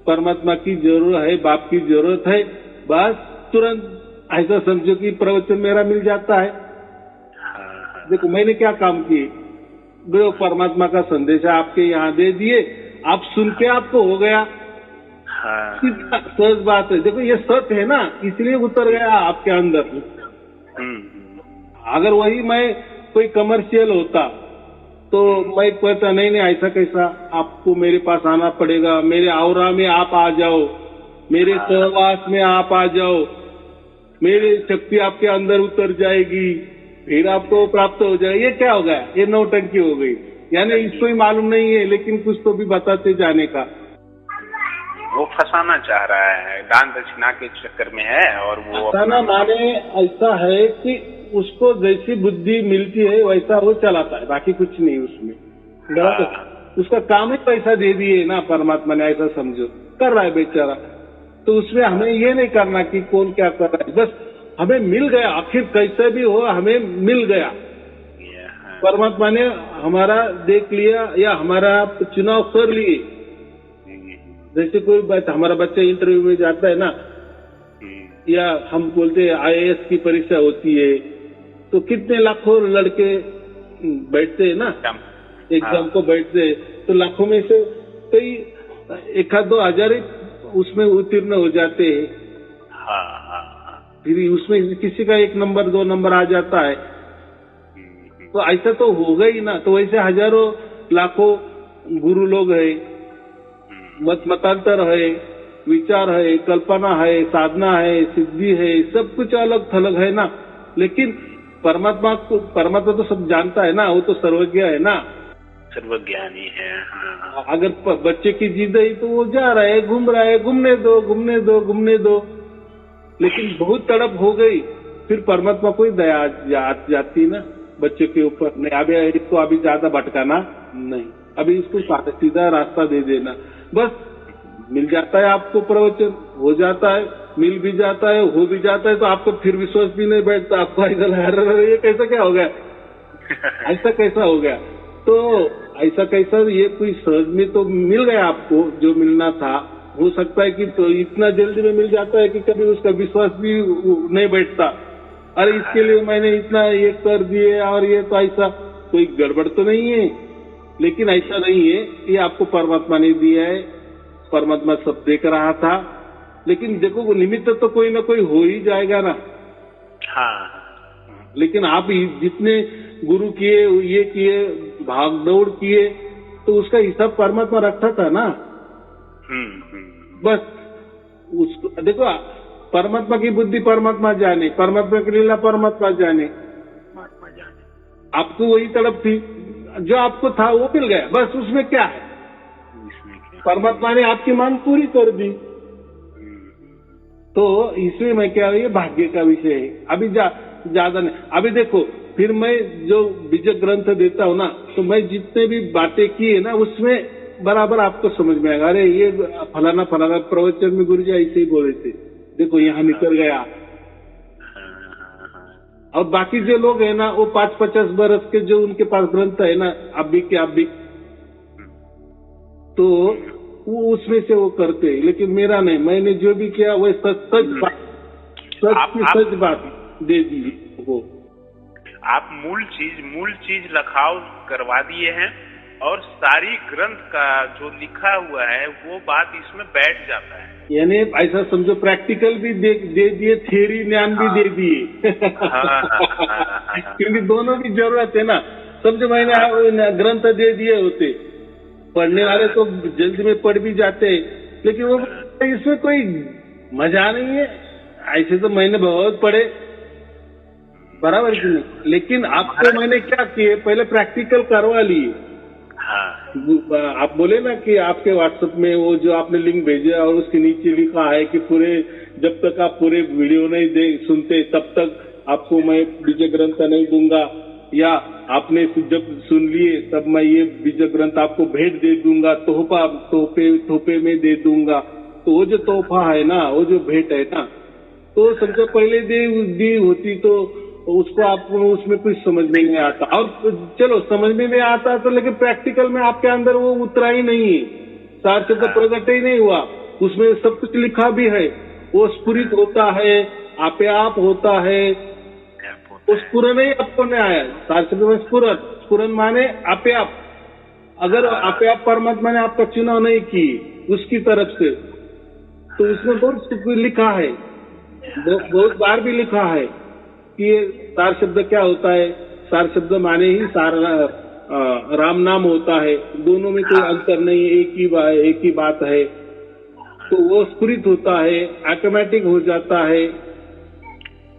परमात्मा की जरूरत है, बाप की जरूरत है। बस तुरंत ऐसा समझो कि प्रवचन मेरा मिल जाता है। देखो मैंने क्या काम किए, जो परमात्मा का संदेश आपके यहाँ दे दिए, आप सुन के आपको हो गया। सहज बात है। देखो ये सत्य है ना, इसलिए उतर गया आपके अंदर। अगर वही मैं कोई कमर्शियल होता तो मैं कहता नहीं ऐसा कैसा, आपको मेरे पास आना पड़ेगा, मेरे औरा में आप आ जाओ, मेरे सहवास में आप आ जाओ, मेरी शक्ति आपके अंदर उतर जाएगी, फिर आपको प्राप्त हो जाए। ये क्या हो गया, ये नौटंकी हो गई। यानी इसको ही मालूम नहीं है, लेकिन कुछ तो भी बताते जाने का। वो फंसाना चाह रहा है, दान दक्षिणा के चक्कर में है। और वो फंसाना माने ऐसा है कि उसको जैसी बुद्धि मिलती है वैसा वो चलाता है, बाकी कुछ नहीं उसमें। उसका काम ही पैसा दे दिए ना परमात्मा ने, ऐसा समझो, कर रहा है बेचारा। तो उसमें हमें ये नहीं करना कि कौन क्या कर रहा है, बस हमें मिल गया, आखिर कैसे भी हो हमें मिल गया। परमात्मा ने हमारा देख लिया या हमारा चुनाव कर लिए। जैसे कोई बात, हमारा बच्चा इंटरव्यू में जाता है ना, या हम बोलते हैं IAS की परीक्षा होती है, तो कितने लाखों लड़के बैठते हैं ना एग्जाम को बैठते हैं, तो लाखों में से कई 1,000-2,000 उसमें उत्तीर्ण हो जाते हैं। फिर उसमें किसी का 1 नंबर 2 नंबर आ जाता है, तो ऐसा तो होगा ही ना। तो वैसे हजारों लाखों गुरु लोग है, मतांतर है, विचार है, कल्पना है, साधना है, सिद्धि है, सब कुछ अलग थलग है ना। लेकिन परमात्मा तो सब जानता है ना, वो तो सर्वज्ञ है ना, सर्वज्ञानी है। अगर बच्चे की जिद है तो वो जा रहा है, घूम रहा है, घूमने दो। लेकिन बहुत तड़प हो गई, फिर परमात्मा को दया जाती ना बच्चे के ऊपर। नहीं, अभी इसको अभी ज्यादा भटकाना नहीं, अभी इसको सीधा रास्ता दे देना, बस मिल जाता है आपको प्रवचन, हो जाता है, मिल भी जाता है, हो भी जाता है, तो आपको फिर विश्वास भी नहीं बैठता। आपको ऐसा ये कैसा क्या हो गया, ऐसा कैसा हो गया, तो ऐसा कैसा, ये कोई सहज में तो मिल गया आपको जो मिलना था। हो सकता है कि तो इतना जल्दी में मिल जाता है कि कभी उसका विश्वास भी नहीं बैठता। अरे इसके लिए मैंने इतना ये कर दिए, और ये तो ऐसा कोई गड़बड़ तो नहीं है। लेकिन ऐसा नहीं है, ये आपको परमात्मा ने दिया है, परमात्मा सब देख रहा था। लेकिन देखो, वो निमित्त तो कोई ना कोई हो ही जाएगा ना। लेकिन आप जितने गुरु किए, ये किए, भाग दौड़ किए, तो उसका हिसाब परमात्मा रखता था ना। बस उसको देखो, परमात्मा की बुद्धि परमात्मा जाने, परमात्मा की लीला परमात्मा जाने। आपको वही तड़प थी, जो आपको था वो मिल गया, बस उसमें क्या है, परमात्मा ने आपकी मांग पूरी कर दी। तो इसमें मैं क्या, ये भाग्य का विषय है। अभी ज्यादा नहीं। अभी देखो, फिर मैं जो बीज ग्रंथ देता हूँ ना, तो मैं जितने भी बातें की है ना, उसमें बराबर आपको समझ में आएगा। अरे ये फलाना प्रवचन में गुरु जी ऐसे ही बोले थे, देखो यहाँ निकल गया। और बाकी जो लोग है ना, वो 5-50 बरस के जो उनके पास ग्रंथ है ना, अब भी तो वो उसमें से वो करते, लेकिन मेरा नहीं। मैंने जो भी किया वो सच बात दे दी वो। आप मूल चीज लखाव करवा दिए हैं, और सारी ग्रंथ का जो लिखा हुआ है वो बात इसमें बैठ जाता है। यानी ऐसा समझो, प्रैक्टिकल भी दे दिए, थियरी ज्ञान भी दे दिए। क्योंकि दोनों की जरूरत है ना। समझो, मैंने ग्रंथ दे दिए होते, पढ़ने वाले तो जल्दी में पढ़ भी जाते, लेकिन वो इसमें कोई मजा नहीं है। ऐसे तो मैंने बहुत पढ़े, बराबर की नहीं। लेकिन आपको मैंने क्या किए, पहले प्रैक्टिकल करवा लिए। आप बोले ना कि आपके व्हाट्सएप में वो जो आपने लिंक भेजा और उसके नीचे लिखा है कि जब तक आप पूरे वीडियो नहीं सुनते तब तक आपको मैं बीज ग्रंथ नहीं दूंगा, या आपने जब सुन लिए तब मैं ये बीज ग्रंथ आपको भेंट दे दूंगा, तोहफे में दे दूंगा। तो वो जो तोहफा है ना, वो जो भेंट है ना, तो सबसे पहले दी होती तो उसको आपको उसमें कुछ समझ में नहीं आता। और चलो समझ में नहीं आता तो, लेकिन प्रैक्टिकल में आपके अंदर वो उतरा ही नहीं है, सार शब्द प्रकट ही नहीं हुआ। उसमें सब कुछ लिखा भी है, वो स्फुरित होता है, आपे आप होता है। वो स्फुरन ही आपको नहीं आया, सार शब्द में स्फुरन माने आपे आप। अगर आपे आप परमात्मा ने आपका चुनाव नहीं की उसकी तरफ से, तो उसमें बहुत लिखा है, बहुत बार भी लिखा है कि ये सार शब्द क्या होता है। सार शब्द माने ही सार राम नाम होता है, दोनों में कोई अंतर नहीं है, एक ही बात है। तो वो स्फुरित होता है, ऑटोमेटिक हो जाता है।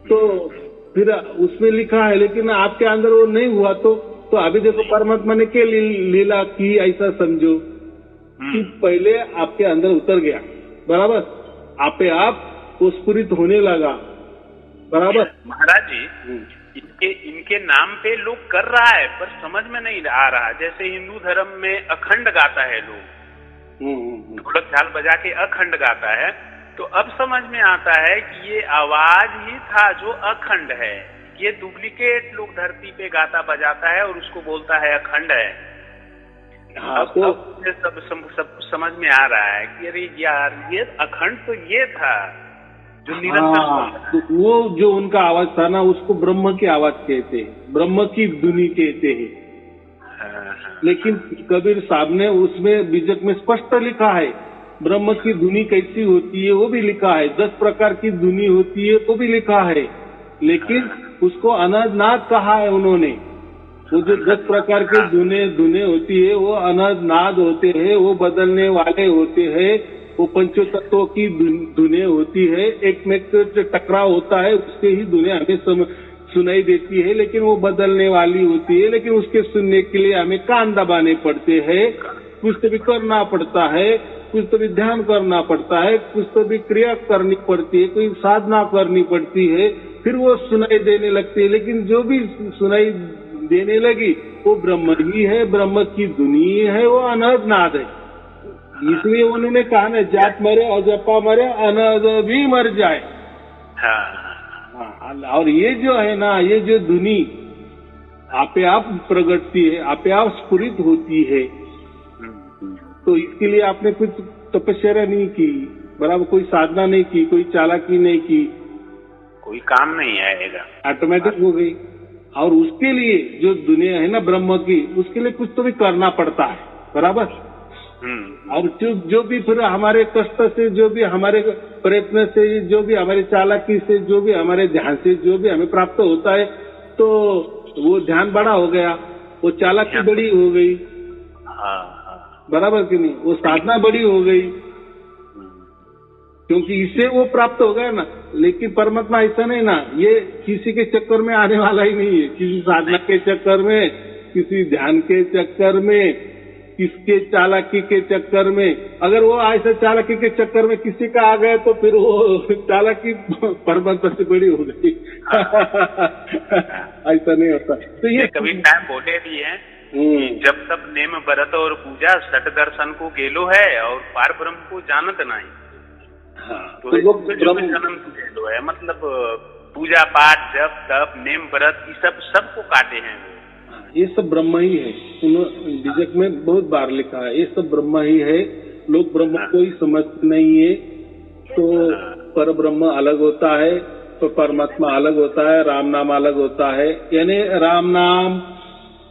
तो फिर उसमें लिखा है, लेकिन आपके अंदर वो नहीं हुआ। तो अभी देखो, परमात्मा ने क्या लीला की, ऐसा समझो कि पहले आपके अंदर उतर गया, बराबर, आपे आप वो स्फुरित होने लगा, बराबर। महाराज जी, इनके नाम पे लोग कर रहा है, पर समझ में नहीं आ रहा। जैसे हिंदू धर्म में अखंड गाता है लोग, ढोलक झाल बजा के अखंड गाता है, तो अब समझ में आता है कि ये आवाज ही था जो अखंड है। ये डुप्लीकेट लोग धरती पे गाता बजाता है और उसको बोलता है अखंड है। हाँ, तो मुझे सब समझ में आ रहा है कि अरे यार ये अखंड तो ये था जो निरंतर। तो वो जो उनका आवाज था ना, उसको ब्रह्म की आवाज कहते हैं, ब्रह्म की धुनी कहते हैं। लेकिन कबीर साहब ने उसमें बीजक में स्पष्ट लिखा है, ब्रह्म की धुनी कैसी होती है वो भी लिखा है, 10 प्रकार की धुनी होती है वो भी लिखा है। लेकिन उसको अनादनाद कहा है उन्होंने। वो जो 10 प्रकार के धुने होती है वो अनादनाद होते हैं, वो बदलने वाले होते हैं, वो पंचो तत्वों की धुने होती है, एक में टकराव होता है, उसके ही धुने हमें सुनाई देती है, लेकिन वो बदलने वाली होती है। लेकिन उसके सुनने के लिए हमें कान दबाने पड़ते हैं, कुछ तो भी करना पड़ता है, कुछ तो भी ध्यान करना पड़ता है, कुछ तो भी क्रिया करनी पड़ती है, कोई साधना करनी पड़ती है, फिर वो सुनाई देने लगती है। लेकिन जो भी सुनाई देने लगी वो ब्रह्म ही है, ब्रह्म की धुनी है, वो अनादनाद है। इसलिए उन्होंने कहा ना, जात मरे अजपा मरे अनाद भी मर जाए। और ये जो है ना, ये जो धुनी आपे आप प्रगटती है, आपे आप स्फुरित होती है, तो इसके लिए आपने कुछ तपस्या नहीं की, बराबर कोई साधना नहीं की, कोई चालाकी नहीं की, कोई काम नहीं आएगा, ऑटोमेटिक हो गई। और उसके लिए जो दुनिया है ना ब्रह्म की, उसके लिए कुछ तो भी करना पड़ता है, बराबर। और जो भी फिर हमारे कष्ट से, जो भी हमारे प्रयत्न से, जो भी हमारे चालाकी से, जो भी हमारे ध्यान से जो भी हमें प्राप्त होता है, तो वो ध्यान बड़ा हो गया, वो चालाकी बड़ी हो गई, बराबर कि नहीं, वो साधना बड़ी हो गई, क्योंकि इससे वो प्राप्त हो गया ना। लेकिन परमात्मा ऐसा नहीं ना, ये किसी के चक्कर में आने वाला ही नहीं है, किसी साधना के चक्कर में, किसी ध्यान के चक्कर में, किसके चालाकी के चक्कर में। अगर वो ऐसा चालाकी के चक्कर में किसी का आ गया तो फिर वो चालाकी परमात्मा से बड़ी हो गई। ऐसा नहीं होता। तो ये कभी टाइम बोले भी है कि जब तक नेम व्रत और पूजा सट दर्शन को गेलो है और पार ब्रह्म को जानत नहीं। तो लोग जन्म गेलो है, मतलब पूजा पाठ जप तप नेम व्रत ये सबको काटे हैं। ये सब ब्रह्म ही है। बीजक में बहुत बार लिखा है, ये सब ब्रह्म ही है। लोग ब्रह्म को ही समझते नहीं है। तो पर ब्रह्म अलग होता है, तो परमात्मा अलग होता है, राम नाम अलग होता है। यानी राम नाम,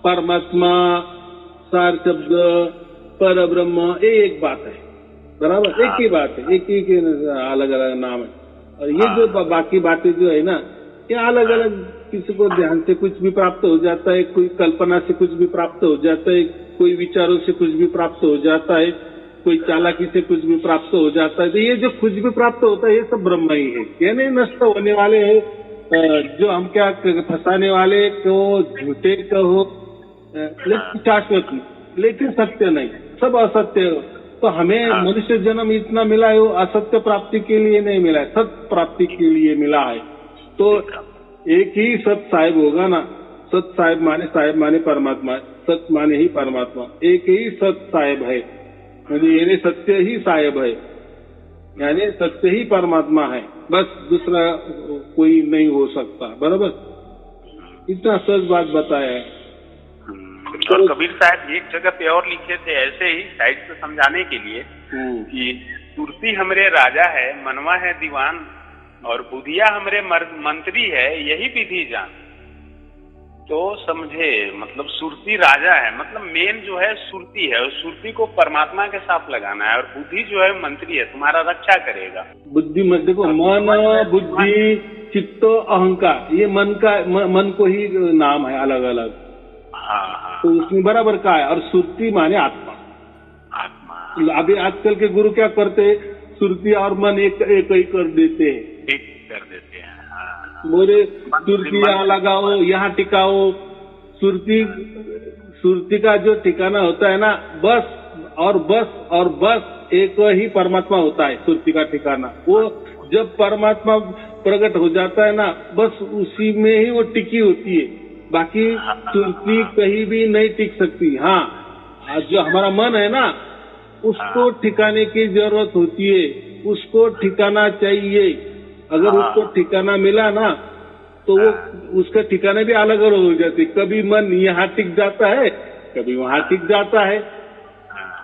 परमात्मा, सार शब्द, पर ब्रह्म ये एक बात है, बराबर, एक ही बात है, एक ही अलग अलग नाम है। और ये जो बाकी बातें जो है ना, ये अलग अलग, किसी को ध्यान से कुछ भी प्राप्त हो जाता है, कोई कल्पना से कुछ भी प्राप्त हो जाता है, कोई विचारों से कुछ भी प्राप्त हो जाता है, कोई चालाकी से कुछ भी प्राप्त हो जाता है। तो ये जो कुछ भी प्राप्त होता है ये सब ब्रह्म ही है। यानी नष्ट होने वाले हैं, जो हम क्या फंसाने वाले कहो, झूठे कहो, लेकिन शाश्वत नहीं, लेकिन सत्य नहीं, सब असत्य हो। तो हमें मनुष्य जन्म इतना मिला है, वो असत्य प्राप्ति के लिए नहीं मिला है, सत्य प्राप्ति के लिए मिला है। तो एक ही सत साहिब होगा ना, सत साहिब माने परमात्मा, सत माने ही परमात्मा, एक ही सत साहिब है, यानी सत्य ही साहिब है, यानी सत्य ही परमात्मा है, बस दूसरा कोई नहीं हो सकता, बराबर। इतना सहज बात बताया है। और कबीर साहब एक जगह पे और लिखे थे ऐसे ही साइड से समझाने के लिए कि तुलसी हमरे राजा है, मनवा है दीवान, और बुधिया हमरे मंत्री है, यही विधि जान। तो समझे, मतलब सुरती राजा है, मतलब मेन जो है सुरती है, और सुरती को परमात्मा के साथ लगाना है, और बुद्धि जो है मंत्री है, तुम्हारा रक्षा करेगा। बुद्धि मत देखो, मन, बुद्धि, चित्तो, अहंकार, ये मन को ही नाम है अलग अलग। तो उसमें बराबर का है। और सुरती माने आत्मा। अभी आजकल के गुरु क्या करते हैं, सुरती और मन एक ही कर देते हैं, बोले सुरती यहाँ लगाओ, यहाँ टिकाओ। सुरती का जो ठिकाना होता है ना, बस और बस और बस एक ही परमात्मा होता है सुरती का ठिकाना। वो जब परमात्मा प्रकट हो जाता है ना, बस उसी में ही वो टिकी होती है, बाकी सुरती कहीं भी नहीं टिक सकती। हाँ, जो हमारा मन है ना, उसको ठिकाने की जरूरत होती है, उसको ठिकाना चाहिए। अगर उसको ठिकाना मिला ना, तो वो उसका ठिकाने भी अलग अलग हो जाती। कभी मन यहाँ टिक जाता है, कभी वहाँ टिक जाता है,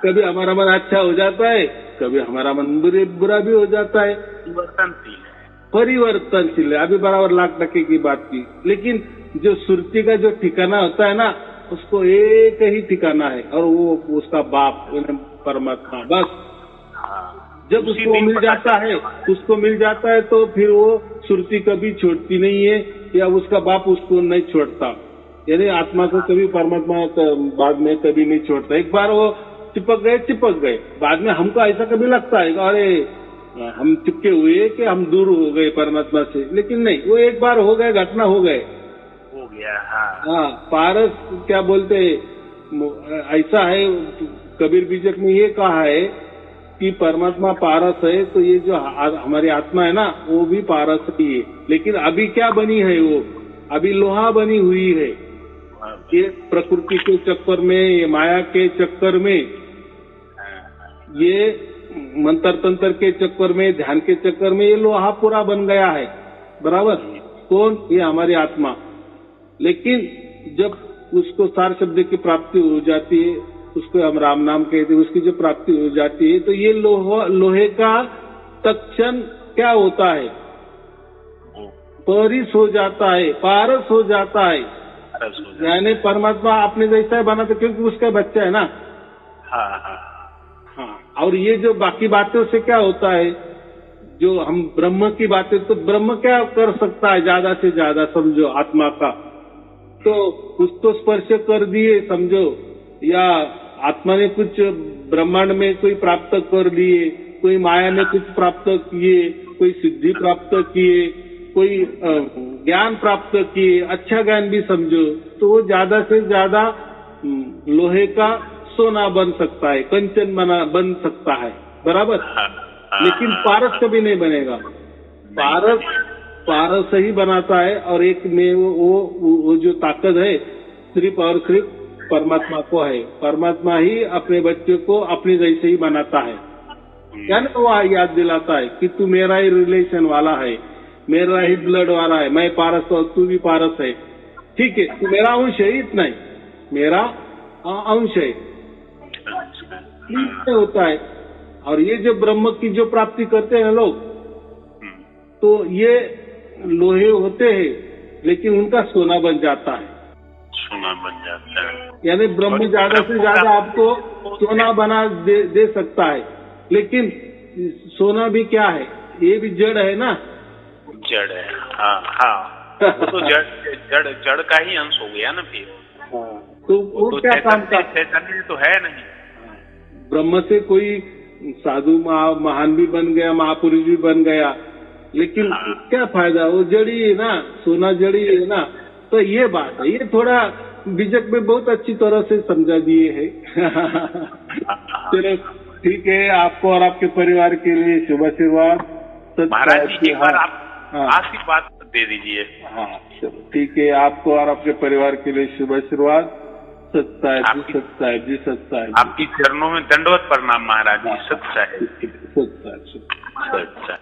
कभी हमारा मन अच्छा हो जाता है, कभी हमारा मन बुरा भी हो जाता है। परिवर्तनशील है। अभी बराबर 1,00,000% की बात की। लेकिन जो सुरती का जो ठिकाना होता है ना, उसको एक ही ठिकाना है, और वो उसका बाप परमात्मा, बस। जब उसको मिल जाता है तो फिर वो सुरती कभी छोड़ती नहीं है, या उसका बाप उसको नहीं छोड़ता। यानी आत्मा को कभी परमात्मा बाद में कभी नहीं छोड़ता। एक बार वो चिपक गए। बाद में हमको ऐसा कभी लगता है अरे हम चिपके हुए कि हम दूर हो गए परमात्मा से, लेकिन नहीं, वो एक बार हो गए, घटना हो गया। हाँ, पारस क्या बोलते ऐसा है, कबीर बीजक में ये कहा है कि परमात्मा पारस है, तो ये जो हमारी आत्मा है ना, वो भी पारस ही है। लेकिन अभी क्या बनी है, वो अभी लोहा बनी हुई है। ये प्रकृति के चक्कर में, ये माया के चक्कर में, ये मंत्र तंत्र के चक्कर में, ध्यान के चक्कर में ये लोहा पूरा बन गया है। बराबर। कौन? ये हमारी आत्मा। लेकिन जब उसको सार शब्द की प्राप्ति हो जाती है, उसको हम राम नाम कहते हैं, उसकी जो प्राप्ति हो जाती है, तो ये लोहे का तत्क्षण क्या होता है? परिस हो जाता है, पारस हो जाता है। यानी परमात्मा अपने जैसा बनाता, क्योंकि उसका बच्चा है ना। हाँ। और ये जो बाकी बातें से क्या होता है, जो हम ब्रह्म की बातें, तो ब्रह्म क्या कर सकता है ज्यादा से ज्यादा, समझो आत्मा का, तो उसको स्पर्श कर दिए समझो, या आत्मा ने कुछ ब्रह्मांड में कोई प्राप्त कर लिए, कोई माया में कुछ प्राप्त किए, कोई सिद्धि प्राप्त किए, कोई ज्ञान प्राप्त किए, अच्छा ज्ञान भी समझो, तो वो ज्यादा से ज्यादा लोहे का सोना बन सकता है, कंचन बन सकता है। बराबर। लेकिन पारस कभी नहीं बनेगा। पारस ही बनाता है, और एक में वो जो ताकत है सिर्फ और सिर्फ परमात्मा को है। परमात्मा ही अपने बच्चे को अपने जैसे ही बनाता है। यानी वो याद दिलाता है कि तू मेरा ही रिलेशन वाला है, मेरा ही ब्लड वाला है, मैं पारस और तू भी पारस है। ठीक है, तू मेरा अंश है, इतना ही मेरा अंश है, होता है। और ये जो ब्रह्म की जो प्राप्ति करते हैं लोग, तो ये लोहे होते हैं, लेकिन उनका सोना बन जाता है। यानी ब्रह्म ज्यादा से ज्यादा आपको सोना बना दे सकता है। लेकिन सोना भी क्या है, ये भी जड़ है ना। जड़ है। हाँ। वो तो जड़ का ही अंश हो गया ना फिर। तो वो क्या काम का, चैतन्य तो है नहीं। ब्रह्म से कोई साधु महान भी बन गया, महापुरुष भी बन गया, लेकिन क्या फायदा, वो जड़ी है ना, सोना जड़ी है ना। तो ये बात है, ये थोड़ा बीजक में बहुत अच्छी तरह से समझा दिए है। चलो ठीक है, आपको और आपके परिवार के लिए शुभ आशीर्वाद। महाराज जी, एक बार आप आशीर्वाद दे दीजिए। हाँ चलो ठीक है, आपको और आपके परिवार के लिए शुभ आशीर्वाद। सत्साहेब जी, सत्साहेब। आपकी चरणों में दंडवत प्रणाम महाराज जी। सत्साहेब। सत्साहेब।